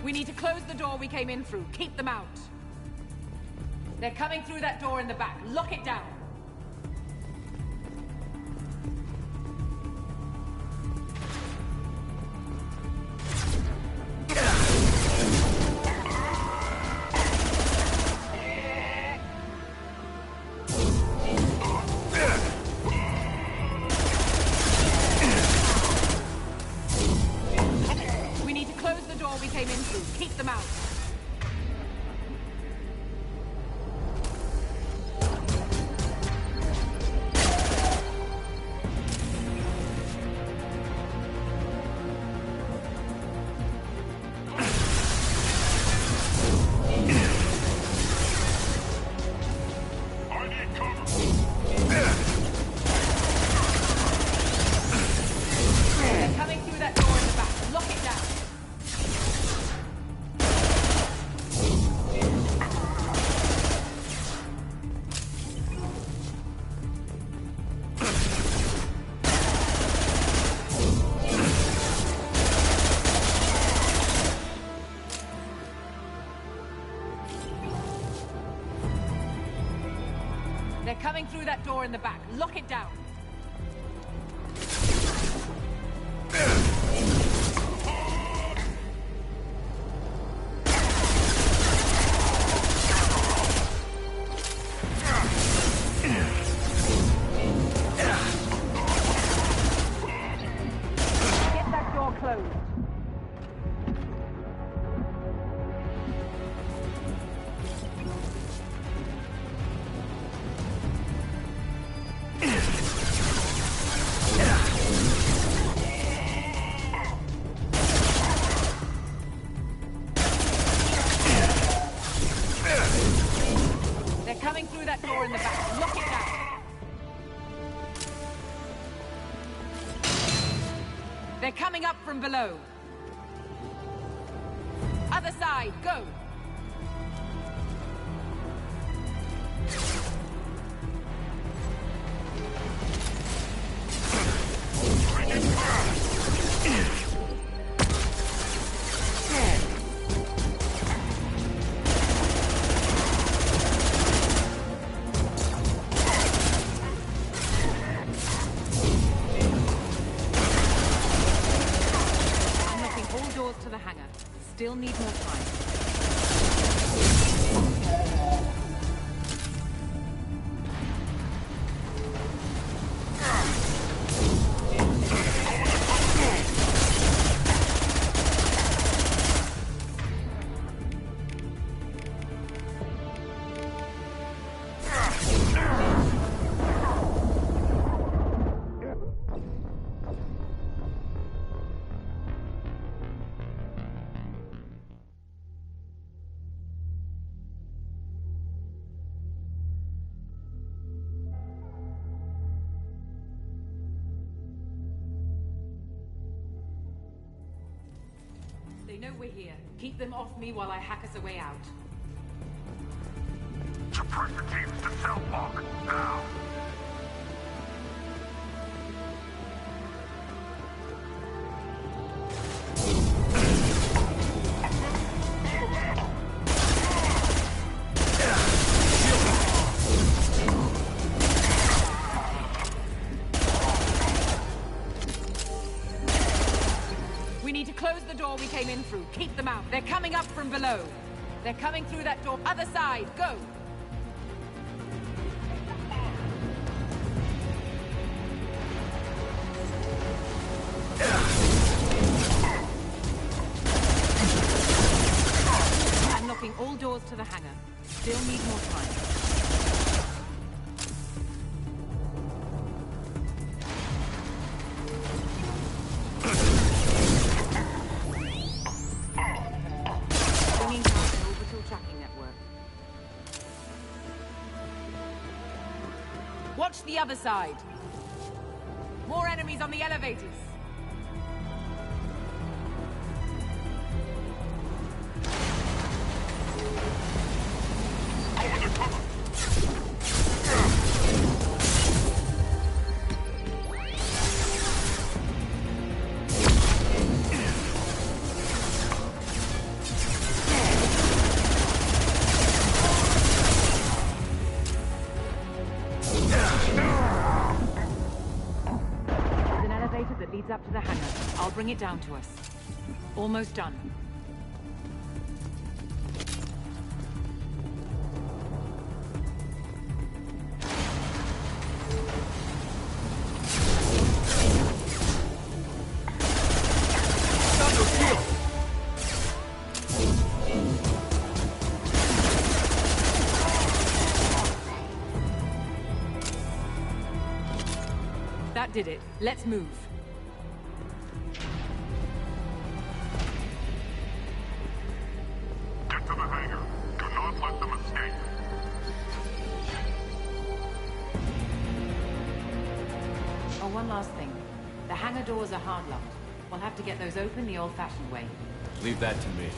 We need to close the door we came in through. Keep them out. They're coming through that door in the back. Lock it down. We need to close the door we came in through. Keep them out. I need cover. They're coming through that door in the back. Lock it down. They're coming through that door in the back. Lock it down. Get that door closed. from below. Other side, go! Still need more time. They know we're here. Keep them off me while I hack us a way out. Suppress the teams to cell block, now! We came in through. Keep them out. They're coming up from below. They're coming through that door. Other side. Go. Unlocking all doors to the hangar. Still need more time. Watch the other side. More enemies on the elevators. Up to the hangar. I'll bring it down to us. Almost done. That did it. Let's move. One last thing. The hangar doors are hard-locked. We'll have to get those open the old-fashioned way. Leave that to me.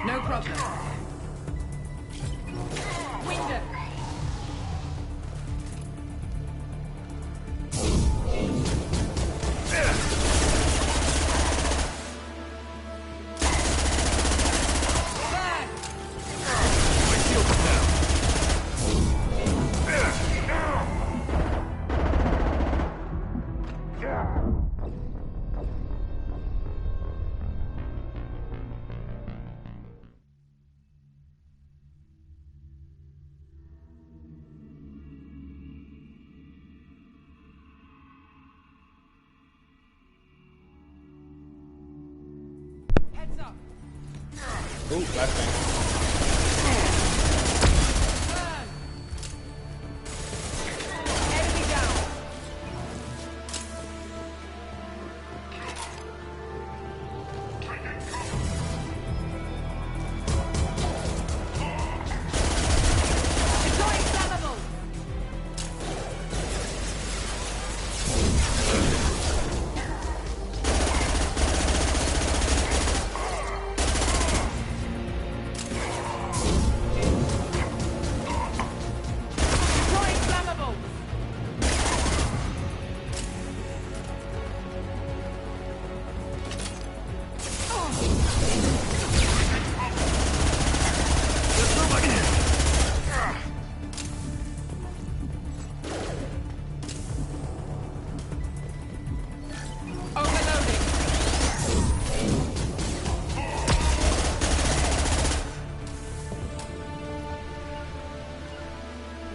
No problem. Window. Ooh, last thing. Enemy down.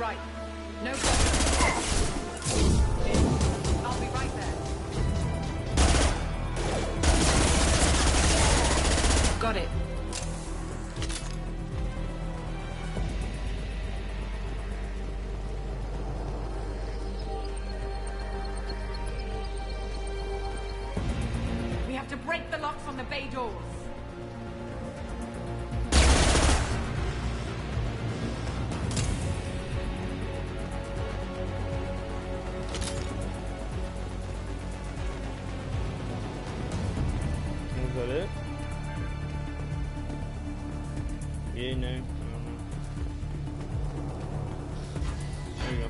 right. No problem. I'll be right there. Got it. We have to break the locks on the bay doors. Is that it? Yeah, no. There you go.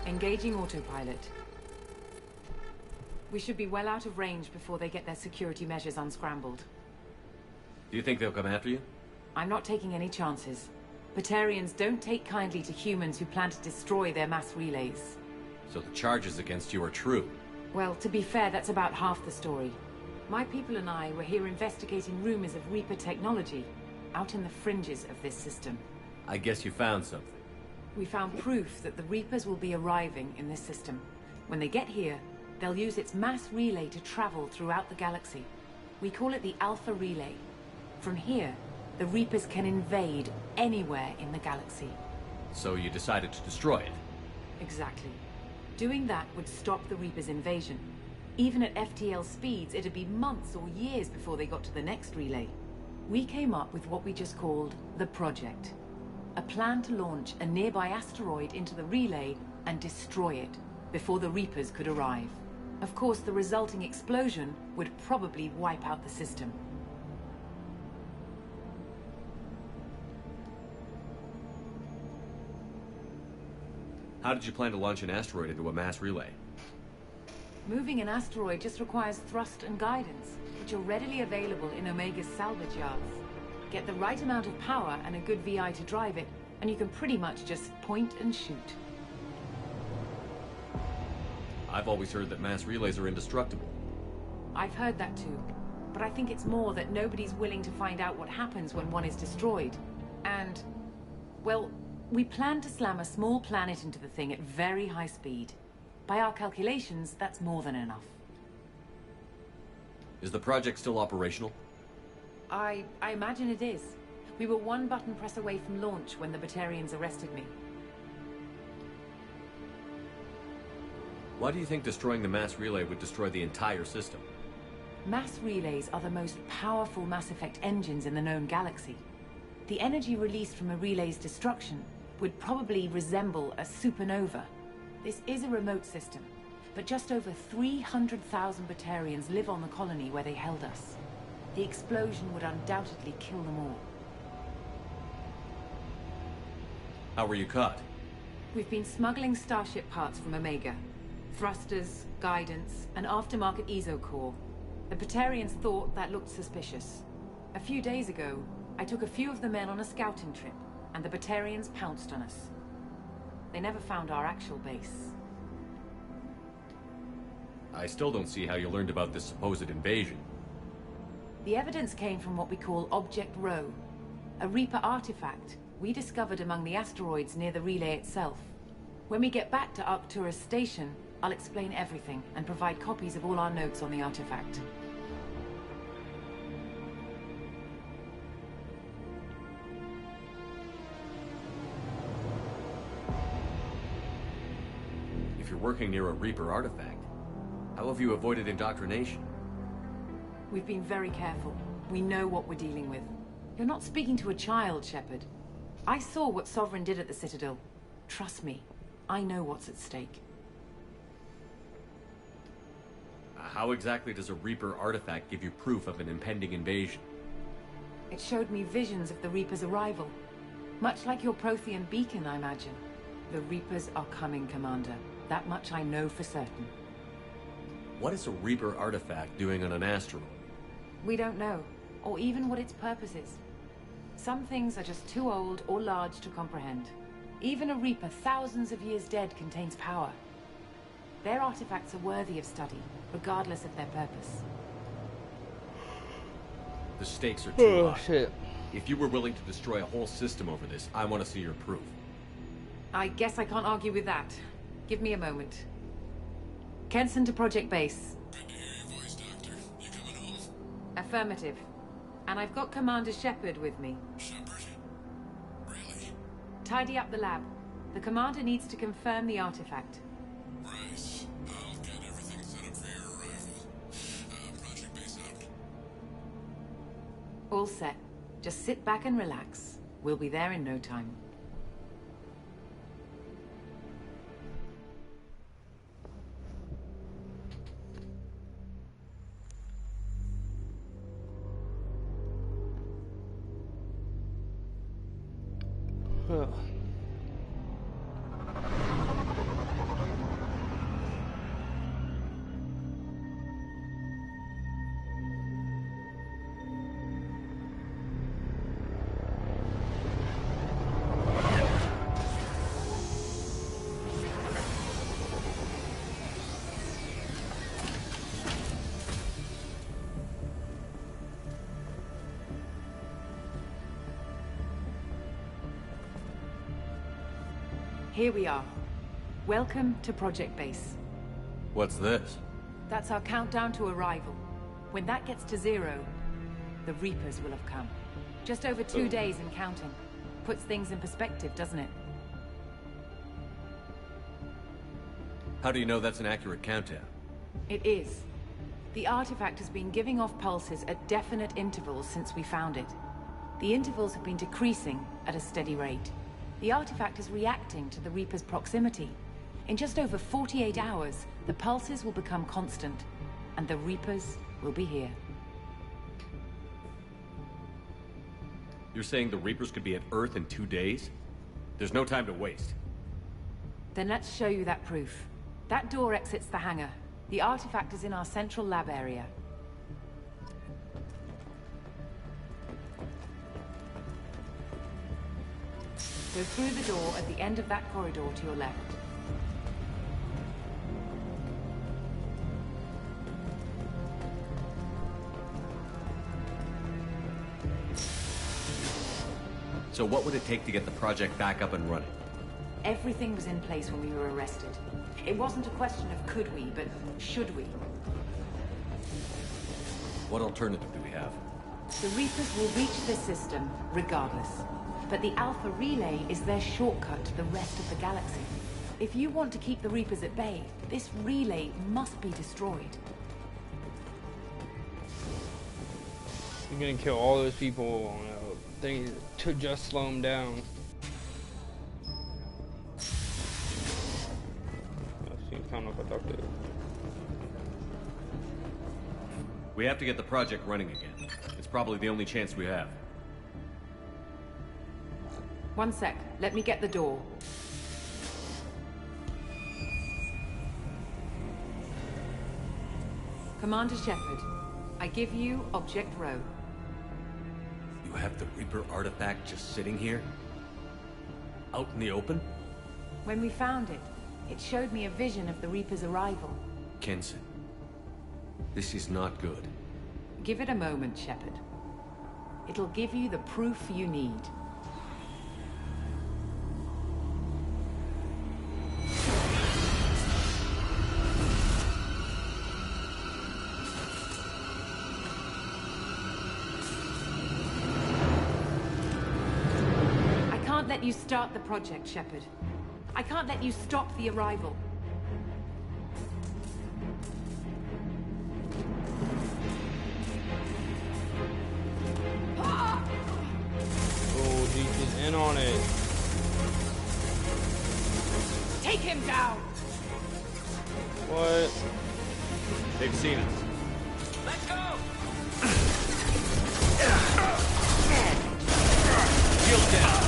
Engaging autopilot. We should be well out of range before they get their security measures unscrambled. Do you think they'll come after you? I'm not taking any chances. Batarians don't take kindly to humans who plan to destroy their mass relays. So the charges against you are true? Well, to be fair, that's about half the story. My people and I were here investigating rumors of Reaper technology, out in the fringes of this system. I guess you found something. We found proof that the Reapers will be arriving in this system. When they get here, they'll use its mass relay to travel throughout the galaxy. We call it the Alpha Relay. From here, the Reapers can invade anywhere in the galaxy. So you decided to destroy it? Exactly. Doing that would stop the Reapers' invasion. Even at FTL speeds, it'd be months or years before they got to the next relay. We came up with what we just called the Project. A plan to launch a nearby asteroid into the relay and destroy it before the Reapers could arrive. Of course, the resulting explosion would probably wipe out the system. How did you plan to launch an asteroid into a mass relay? Moving an asteroid just requires thrust and guidance, which are readily available in Omega's salvage yards. Get the right amount of power and a good VI to drive it, and you can pretty much just point and shoot. I've always heard that mass relays are indestructible. I've heard that too, but I think it's more that nobody's willing to find out what happens when one is destroyed. And, well, we plan to slam a small planet into the thing at very high speed. By our calculations, that's more than enough. Is the project still operational? I imagine it is. We were one button press away from launch when the Batarians arrested me. Why do you think destroying the mass relay would destroy the entire system? Mass relays are the most powerful Mass Effect engines in the known galaxy. The energy released from a relay's destruction would probably resemble a supernova. This is a remote system, but just over 300,000 Batarians live on the colony where they held us. The explosion would undoubtedly kill them all. How were you caught? We've been smuggling Starship parts from Omega. Thrusters, guidance, and aftermarket ESO core. The Batarians thought that looked suspicious. A few days ago, I took a few of the men on a scouting trip, and the Batarians pounced on us. They never found our actual base. I still don't see how you learned about this supposed invasion. The evidence came from what we call Object Rho, a Reaper artifact we discovered among the asteroids near the relay itself. When we get back to Arcturus Station, I'll explain everything and provide copies of all our notes on the artifact. If you're working near a Reaper artifact, how have you avoided indoctrination? We've been very careful. We know what we're dealing with. You're not speaking to a child, Shepard. I saw what Sovereign did at the Citadel. Trust me, I know what's at stake. How exactly does a Reaper artifact give you proof of an impending invasion? It showed me visions of the Reaper's arrival. Much like your Prothean beacon, I imagine. The Reapers are coming, Commander. That much I know for certain. What is a Reaper artifact doing on an asteroid? We don't know, or even what its purpose is. Some things are just too old or large to comprehend. Even a Reaper thousands of years dead contains power. Their artifacts are worthy of study, regardless of their purpose. The stakes are too high. Shit. If you were willing to destroy a whole system over this, I want to see your proof. I guess I can't argue with that. Give me a moment. Kenson to Project Base. Good to hear your voice, Doctor. You coming home? Affirmative. And I've got Commander Shepard with me. Shepard? Really? Tidy up the lab. The Commander needs to confirm the artifact. Right. I'll get everything set up for your arrival. Project Base out. All set. Just sit back and relax. We'll be there in no time. Here we are. Welcome to Project Base. What's this? That's our countdown to arrival. When that gets to 0, the Reapers will have come. Just over 2 days and counting. Puts things in perspective, doesn't it? How do you know that's an accurate countdown? It is. The artifact has been giving off pulses at definite intervals since we found it. The intervals have been decreasing at a steady rate. The artifact is reacting to the Reaper's proximity. In just over 48 hours, the pulses will become constant, and the Reapers will be here. You're saying the Reapers could be at Earth in 2 days? There's no time to waste. Then let's show you that proof. That door exits the hangar. The artifact is in our central lab area. Go through the door at the end of that corridor to your left. So what would it take to get the project back up and running? Everything was in place when we were arrested. It wasn't a question of could we, but should we. What alternative do we have? The Reapers will reach this system regardless. But the Alpha Relay is their shortcut to the rest of the galaxy. If you want to keep the Reapers at bay, this relay must be destroyed. You're gonna kill all those people on a thing to just slow them down. That seems kind of productive. We have to get the project running again. It's probably the only chance we have. One sec. Let me get the door. Commander Shepard, I give you Object Row. You have the Reaper artifact just sitting here? Out in the open? When we found it, it showed me a vision of the Reaper's arrival. Kenson, this is not good. Give it a moment, Shepard. It'll give you the proof you need. I can't let you start the project, Shepard. I can't let you stop the arrival. Oh, he's in on it. Take him down! What? They've seen us. Let's go! Shield down.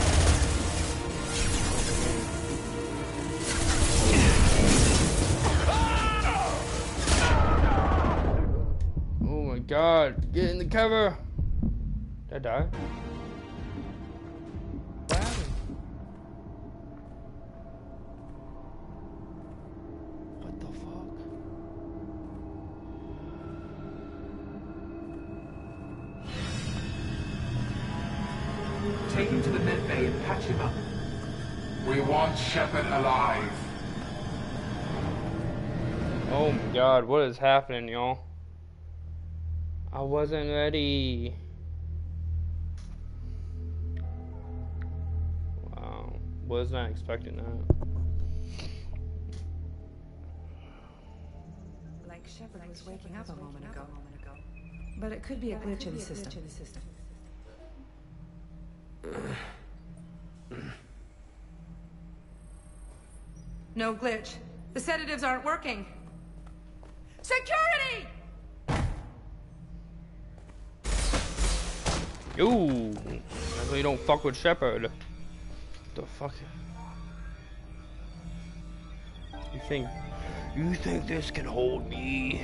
cover. Did I die? What happened? What the fuck? Take him to the med bay and patch him up. We want Shepard alive. Oh my god, what is happening, y'all? I wasn't ready. Wow, was not expecting that. Like Shepard was waking up a moment ago. But it could be a glitch in the system. No glitch. The sedatives aren't working. Security! Ooh, that's why you don't fuck with Shepard. The fuck? You think this can hold me?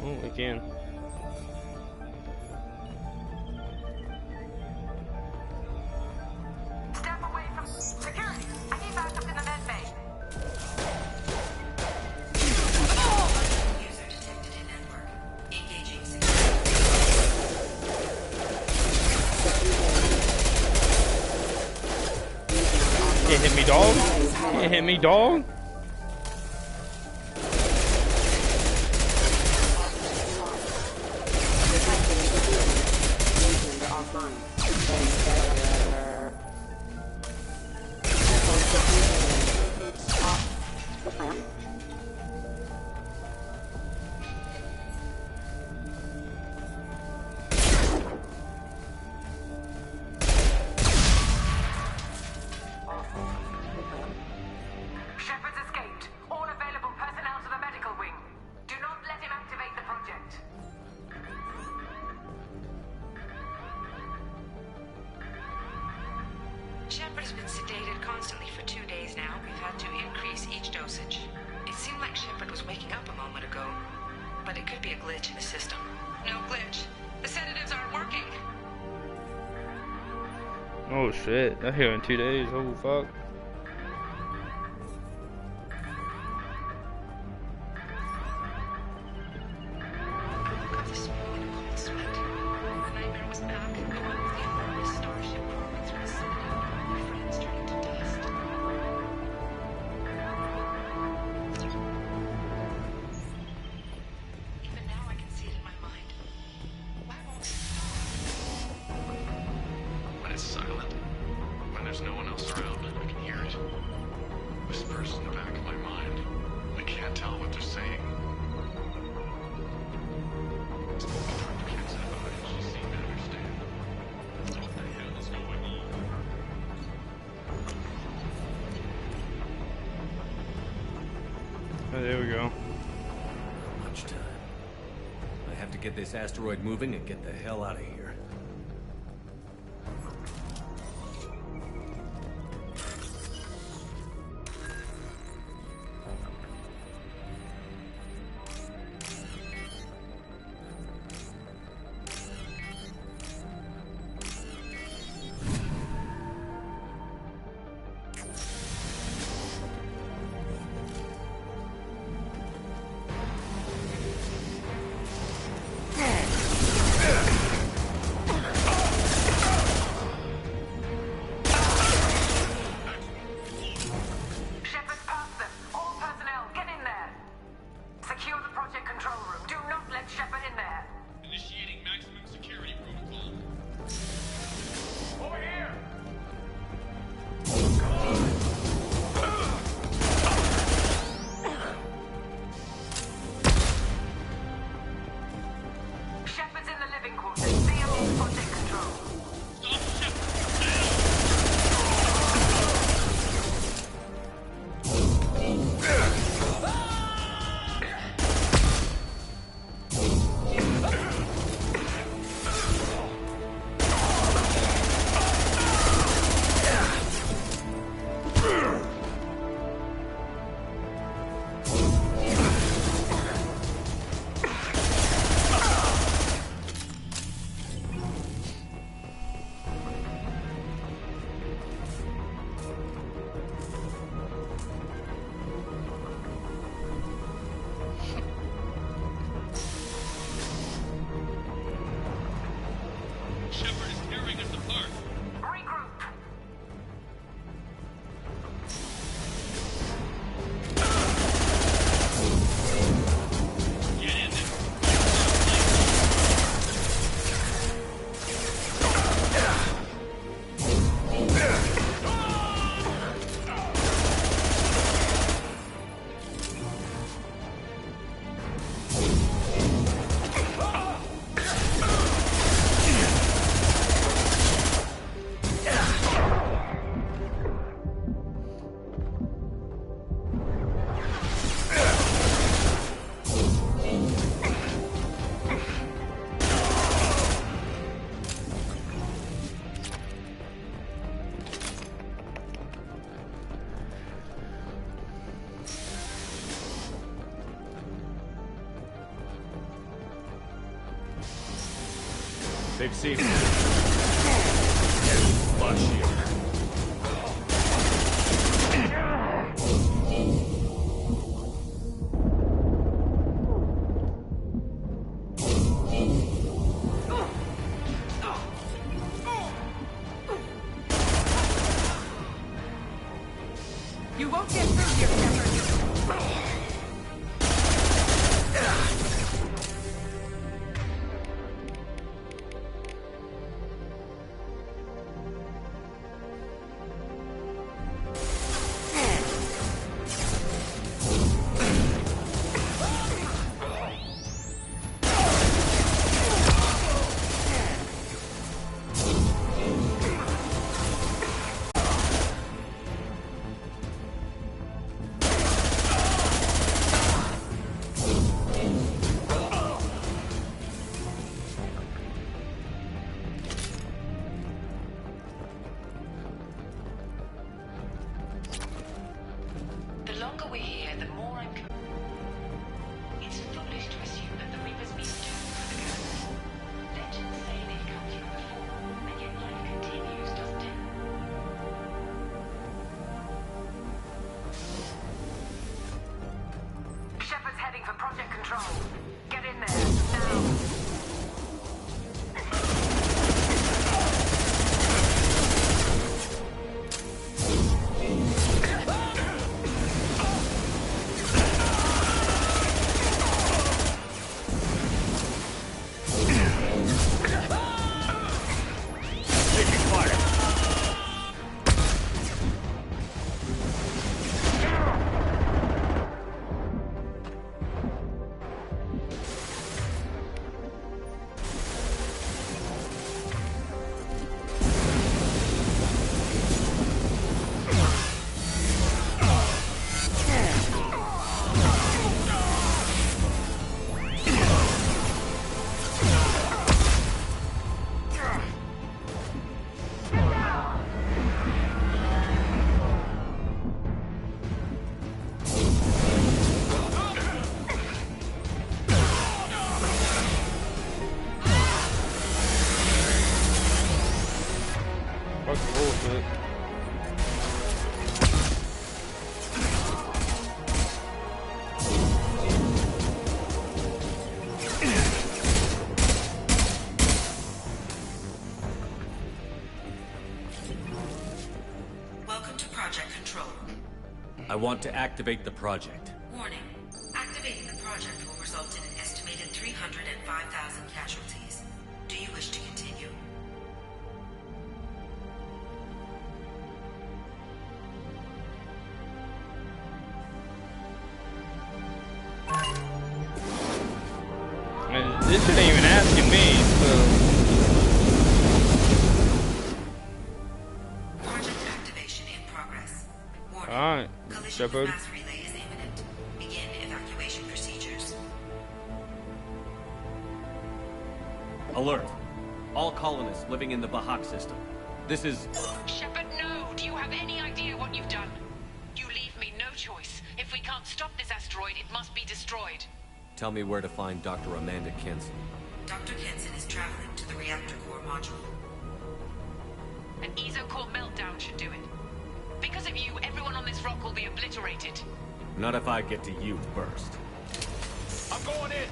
Oh, it can. Step away from security. I need backup in the med bay. User detected in network. Engaging Can't hit me, dog. Can't hit me, dog. Shepard's escaped. All available personnel to the medical wing. Do not let him activate the project. Shepard has been sedated constantly for 2 days now. We've had to increase each dosage. It seemed like Shepard was waking up a moment ago, but it could be a glitch in the system. No glitch. The sedatives aren't working. Oh shit, I'm here in 2 days. Oh fuck. When it's silent, when there's no one else around, I can hear it. Whispers in the back of my mind. I can't tell what they're saying. I spoke to Dr. Kenson about it, and she seemed to understand. What the hell is going on? Oh, there we go. Not much time. I have to get this asteroid moving and get the hell out of here. They've seen me. Flush here. You won't get through here, Shepard. I want to activate the project. Warning. Activating the project will result in an estimated 305,000 casualties. Do you wish to continue? This isn't even asking me, so... Alright, Shepard. Mass relay is imminent. Begin evacuation procedures. Alert. All colonists living in the Bahak system. This is... Shepard, no! Do you have any idea what you've done? You leave me no choice. If we can't stop this asteroid, it must be destroyed. Tell me where to find Dr. Amanda Kenson. Dr. Kenson is traveling to the reactor core module. An ESO-core meltdown should do it. Because of you, everyone on this rock will be obliterated. Not if I get to you first. I'm going in!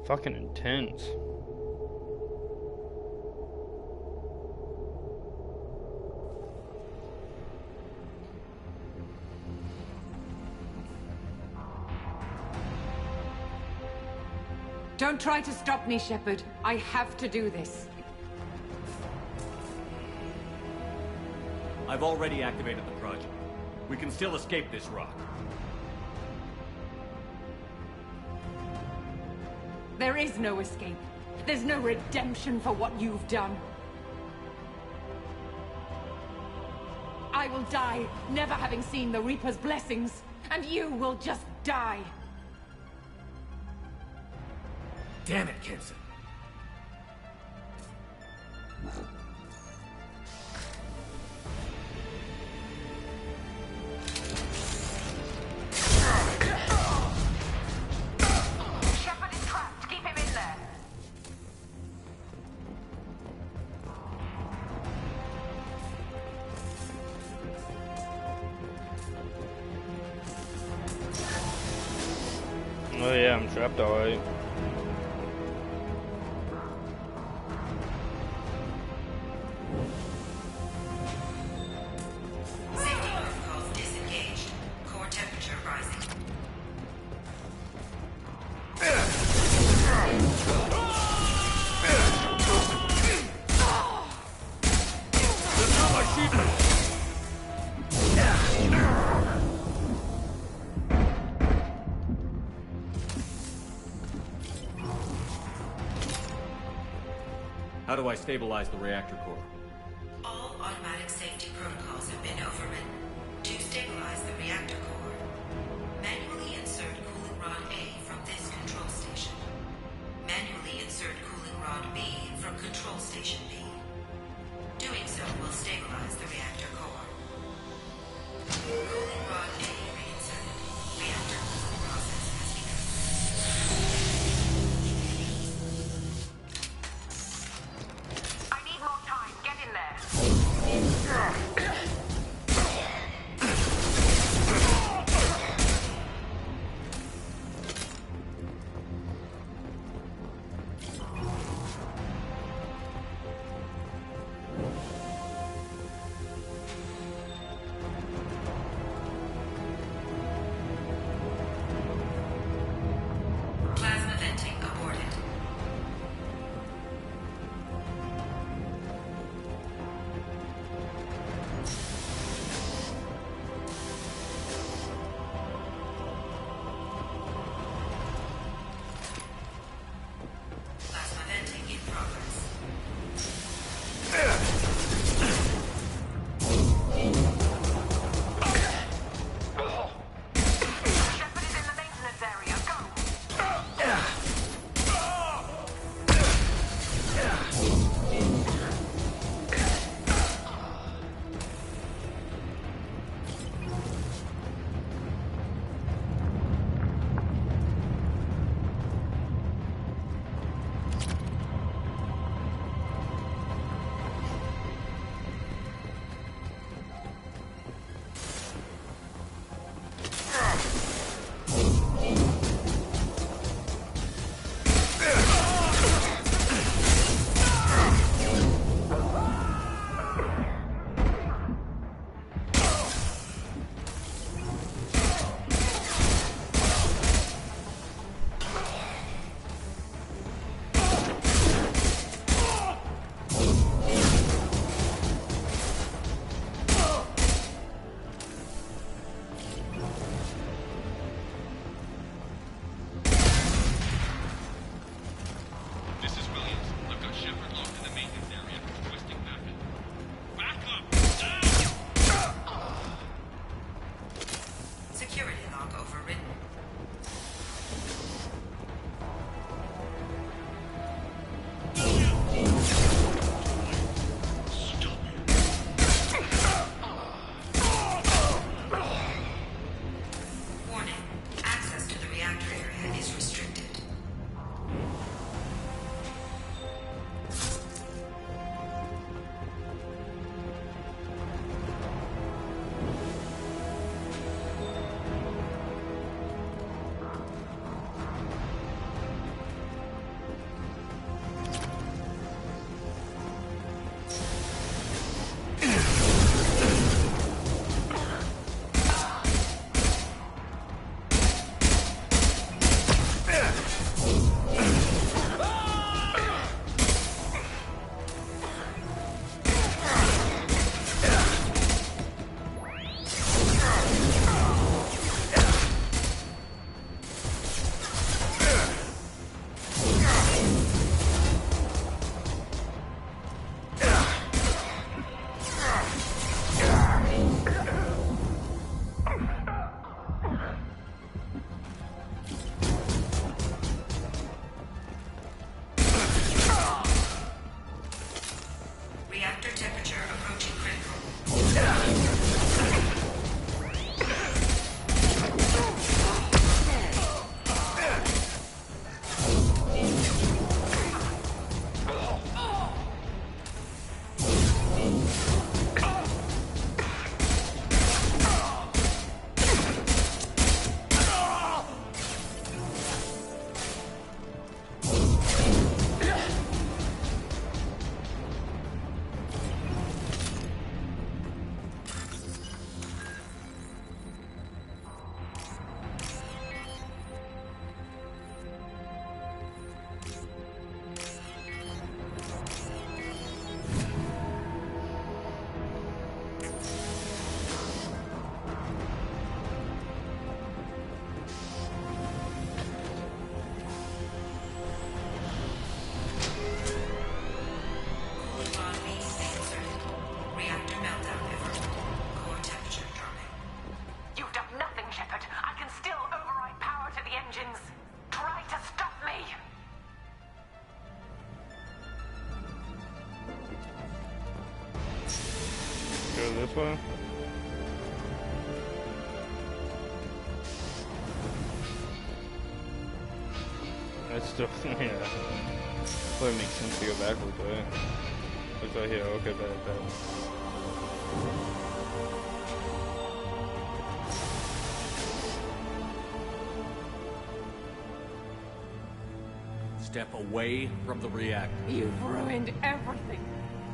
Fucking intense. Don't try to stop me, Shepard. I have to do this. I've already activated the project. We can still escape this rock. There is no escape. There's no redemption for what you've done. I will die, never having seen the Reaper's blessings, and you will just die. damn it, Kenson. Shepard is trapped. Keep him in there. Oh yeah, I'm trapped alright. Safety protocols disengaged. Core temperature rising. That's not my sheep! How do I stabilize the reactor core? All automatic safety protocols have been overridden. To stabilize the reactor core, manually insert cooling rod A from this control station. Manually insert cooling rod B from control station B. Doing so will stabilize the reactor core. Cooling rod A reinserted. Reactor cooling process has begun. I need more time. Get in there. this way? That's still, yeah. Well, it makes sense to go backwards, right? Looks like here, okay, bad. Step away from the reactor. You've ruined everything.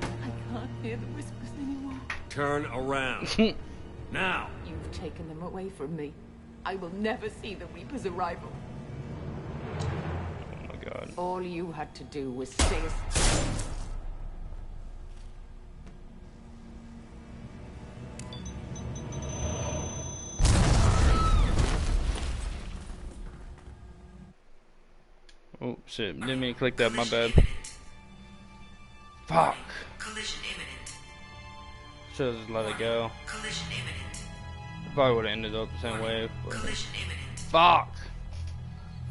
I can't hear the whispers anymore. Turn around. Now! You've taken them away from me. I will never see the Reaper's arrival. Oh my god. All you had to do was stay Oh shit, didn't mean to click that, my bad. Fuck! Collision imminent. Should've just let it go. Collision imminent. Probably would've ended up the same way. But... Collision imminent. Fuck!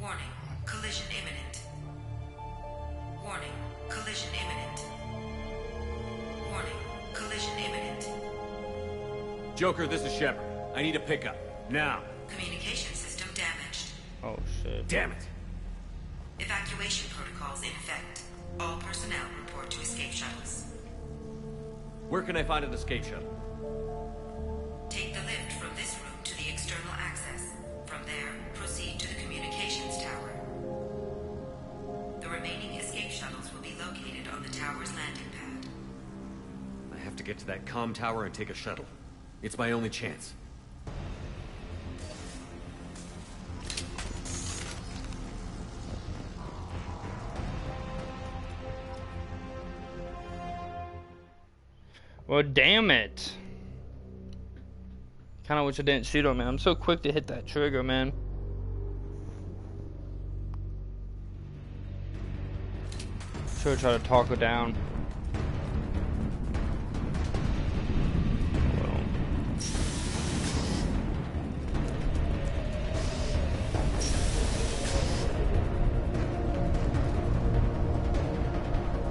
Warning. Collision imminent. Warning. Collision imminent. Warning. Collision imminent. Joker, this is Shepard. I need a pickup. Now. Communication system damaged. Oh shit. Damn it. Evacuation protocols in effect. All personnel report to escape shuttles. Where can I find an escape shuttle? Take the lift from this room to the external access. From there, proceed to the communications tower. The remaining escape shuttles will be located on the tower's landing pad. I have to get to that comm tower and take a shuttle. It's my only chance. Well, damn it. Kinda wish I didn't shoot him, man. I'm so quick to hit that trigger, man. Should try to talk her down.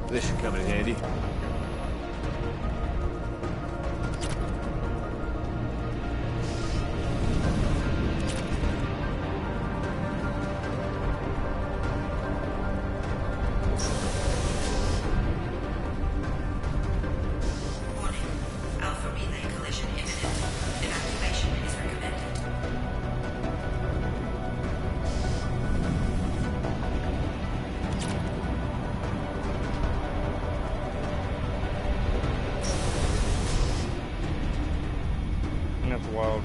This should come in handy. That's wild.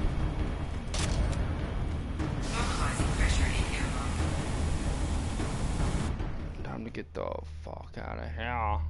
Time to get the fuck out of here.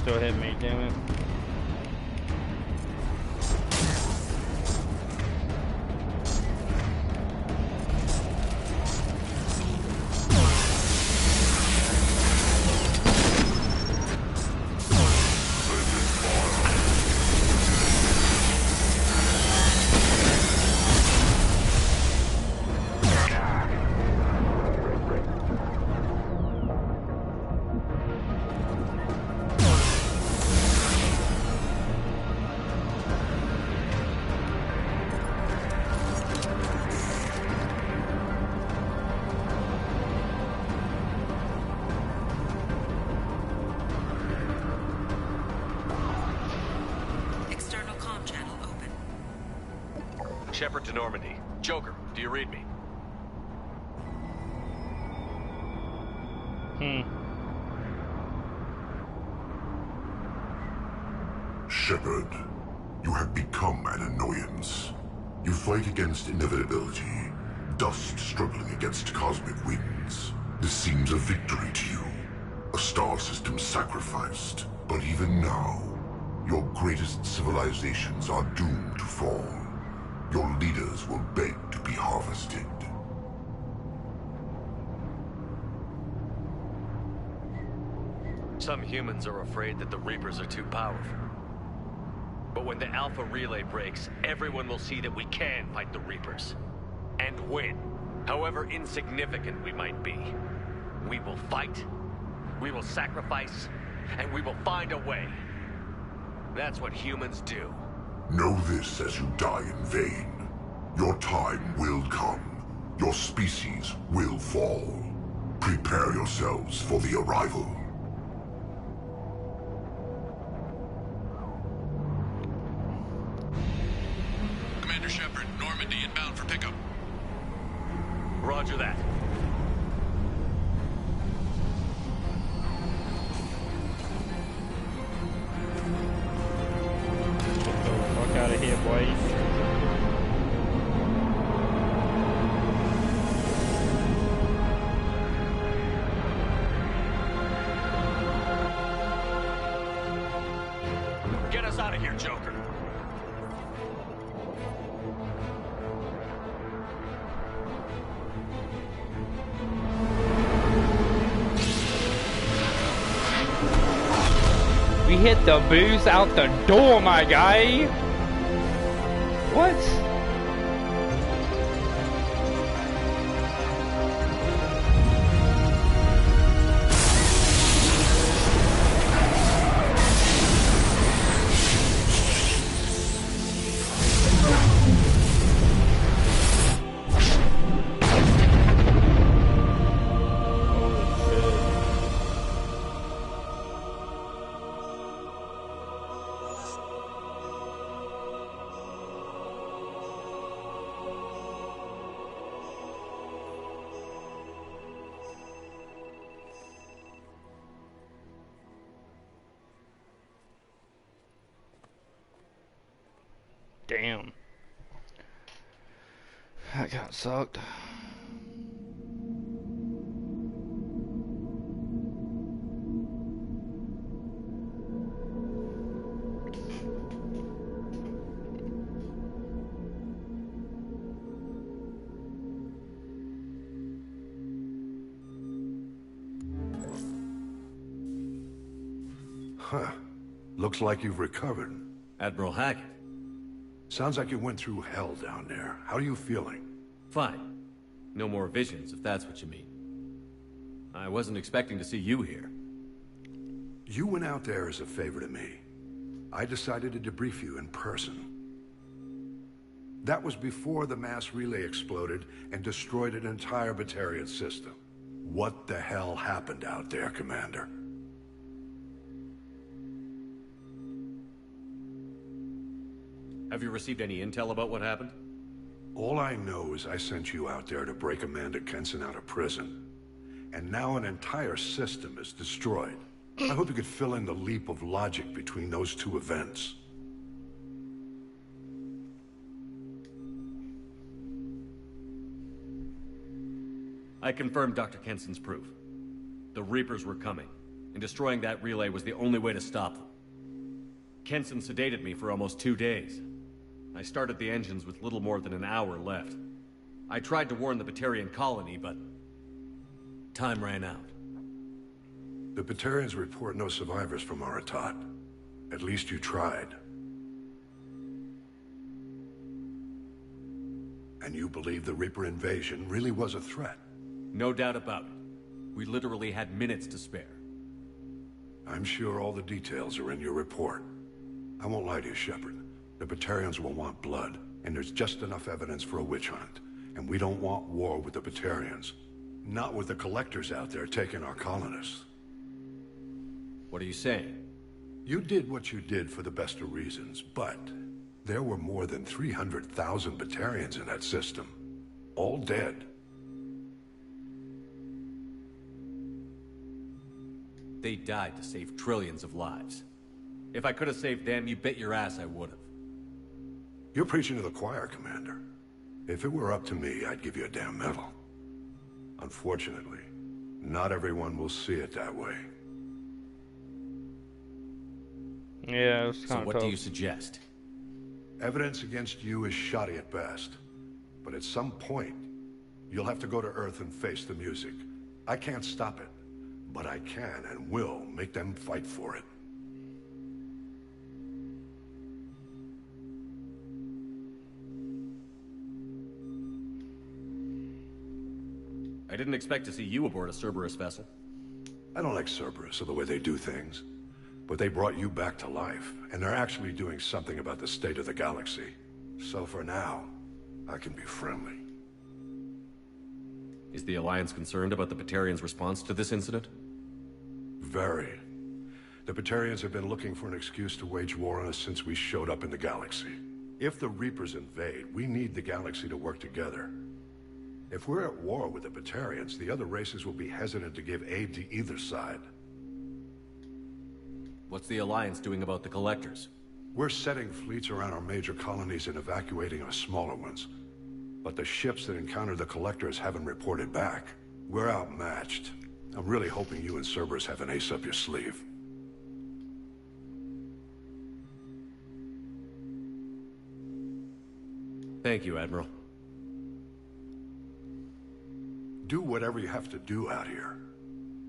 Still hit me, damn it. Shepard to Normandy. Joker, do you read me? Shepard, you have become an annoyance. You fight against inevitability, dust struggling against cosmic winds. This seems a victory to you, a star system sacrificed. But even now, your greatest civilizations are doomed to fall. Your leaders will beg to be harvested. Some humans are afraid that the Reapers are too powerful. But when the Alpha Relay breaks, everyone will see that we can fight the Reapers. And win. However insignificant we might be. We will fight, we will sacrifice, and we will find a way. That's what humans do. Know this as you die in vain. Your time will come. Your species will fall. Prepare yourselves for the arrival. Commander Shepard, Normandy inbound for pickup. Roger that. Fuck out of here, boy. Get us out of here, Joker. We hit the booze out the door, my guy. What? Damn. That got sucked. Huh. Looks like you've recovered. Admiral Hackett. Sounds like you went through hell down there. How are you feeling? Fine. No more visions, if that's what you mean. I wasn't expecting to see you here. You went out there as a favor to me. I decided to debrief you in person. That was before the mass relay exploded and destroyed an entire Batarian system. What the hell happened out there, Commander? Have you received any intel about what happened? All I know is I sent you out there to break Amanda Kenson out of prison. And now an entire system is destroyed. I hope you could fill in the leap of logic between those two events. I confirmed Dr. Kenson's proof. The Reapers were coming, and destroying that relay was the only way to stop them. Kenson sedated me for almost 2 days. I started the engines with little more than an hour left. I tried to warn the Batarian colony, but time ran out. The Batarians report no survivors from Aratat. At least you tried. And you believe the Reaper invasion really was a threat? No doubt about it. We literally had minutes to spare. I'm sure all the details are in your report. I won't lie to you, Shepard. The Batarians will want blood, and there's just enough evidence for a witch hunt. And we don't want war with the Batarians. Not with the collectors out there taking our colonists. What are you saying? You did what you did for the best of reasons, but There were more than 300,000 Batarians in that system. All dead. They died to save trillions of lives. If I could have saved them, you bet your ass I would have. You're preaching to the choir, Commander. If it were up to me, I'd give you a damn medal. Unfortunately, not everyone will see it that way. Yeah, it's kind of So what do you suggest? Evidence against you is shoddy at best. But at some point, you'll have to go to Earth and face the music. I can't stop it, but I can and will make them fight for it. I didn't expect to see you aboard a Cerberus vessel. I don't like Cerberus or the way they do things. But they brought you back to life, and they're actually doing something about the state of the galaxy. So for now, I can be friendly. Is the Alliance concerned about the Batarians' response to this incident? Very. The Batarians have been looking for an excuse to wage war on us since we showed up in the galaxy. If the Reapers invade, we need the galaxy to work together. If we're at war with the Batarians, the other races will be hesitant to give aid to either side. What's the Alliance doing about the Collectors? We're setting fleets around our major colonies and evacuating our smaller ones. But the ships that encountered the Collectors haven't reported back. We're outmatched. I'm really hoping you and Cerberus have an ace up your sleeve. Thank you, Admiral. Do whatever you have to do out here.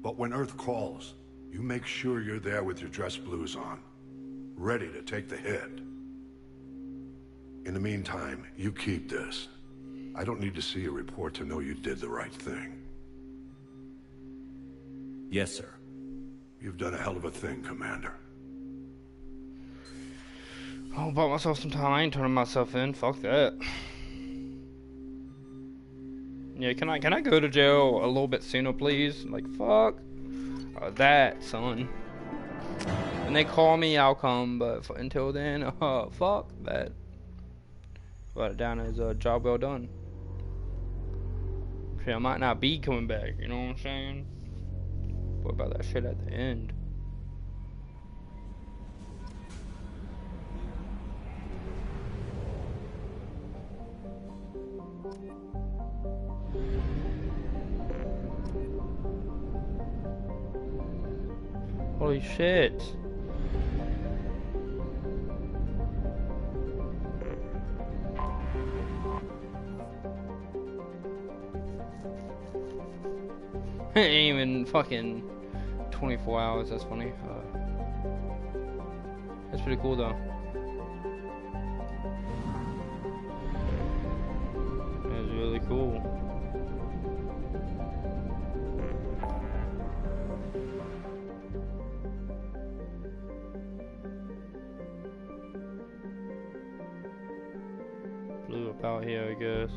But when Earth calls, you make sure you're there with your dress blues on, ready to take the hit. In the meantime, you keep this. I don't need to see a report to know you did the right thing. Yes, sir. You've done a hell of a thing, Commander. I'll buy myself some time. I ain't turning myself in. Fuck that. Yeah, can I go to jail a little bit sooner, please? Like, fuck that, son. When they call me, I'll come, but until then, fuck that. Write it down as a job well done. Shit, I might not be coming back, you know what I'm saying? What about that shit at the end? Holy shit. Ain't even fucking 24 hours, that's funny. That's pretty cool though. That's really cool. Blew up out here, I guess.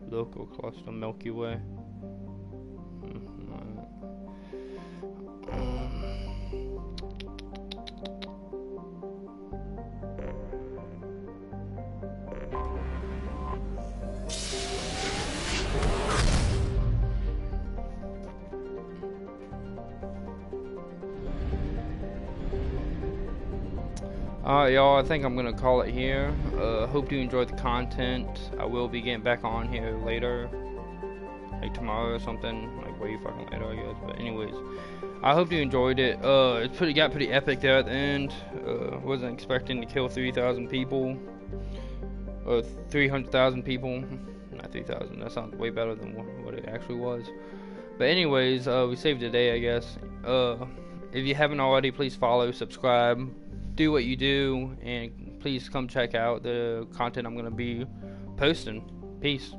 Local cluster Milky Way. Alright, y'all, I think I'm gonna call it here. Hope you enjoyed the content. I will be getting back on here later, like tomorrow or something, like way fucking later, I guess. But anyways, I hope you enjoyed it. It got pretty epic there at the end. Wasn't expecting to kill 3,000 people, or 300,000 people. Not 3,000. That sounds way better than what it actually was. But anyways, we saved the day, I guess. If you haven't already, please follow, subscribe. Do what you do, and please come check out the content I'm going to be posting. Peace.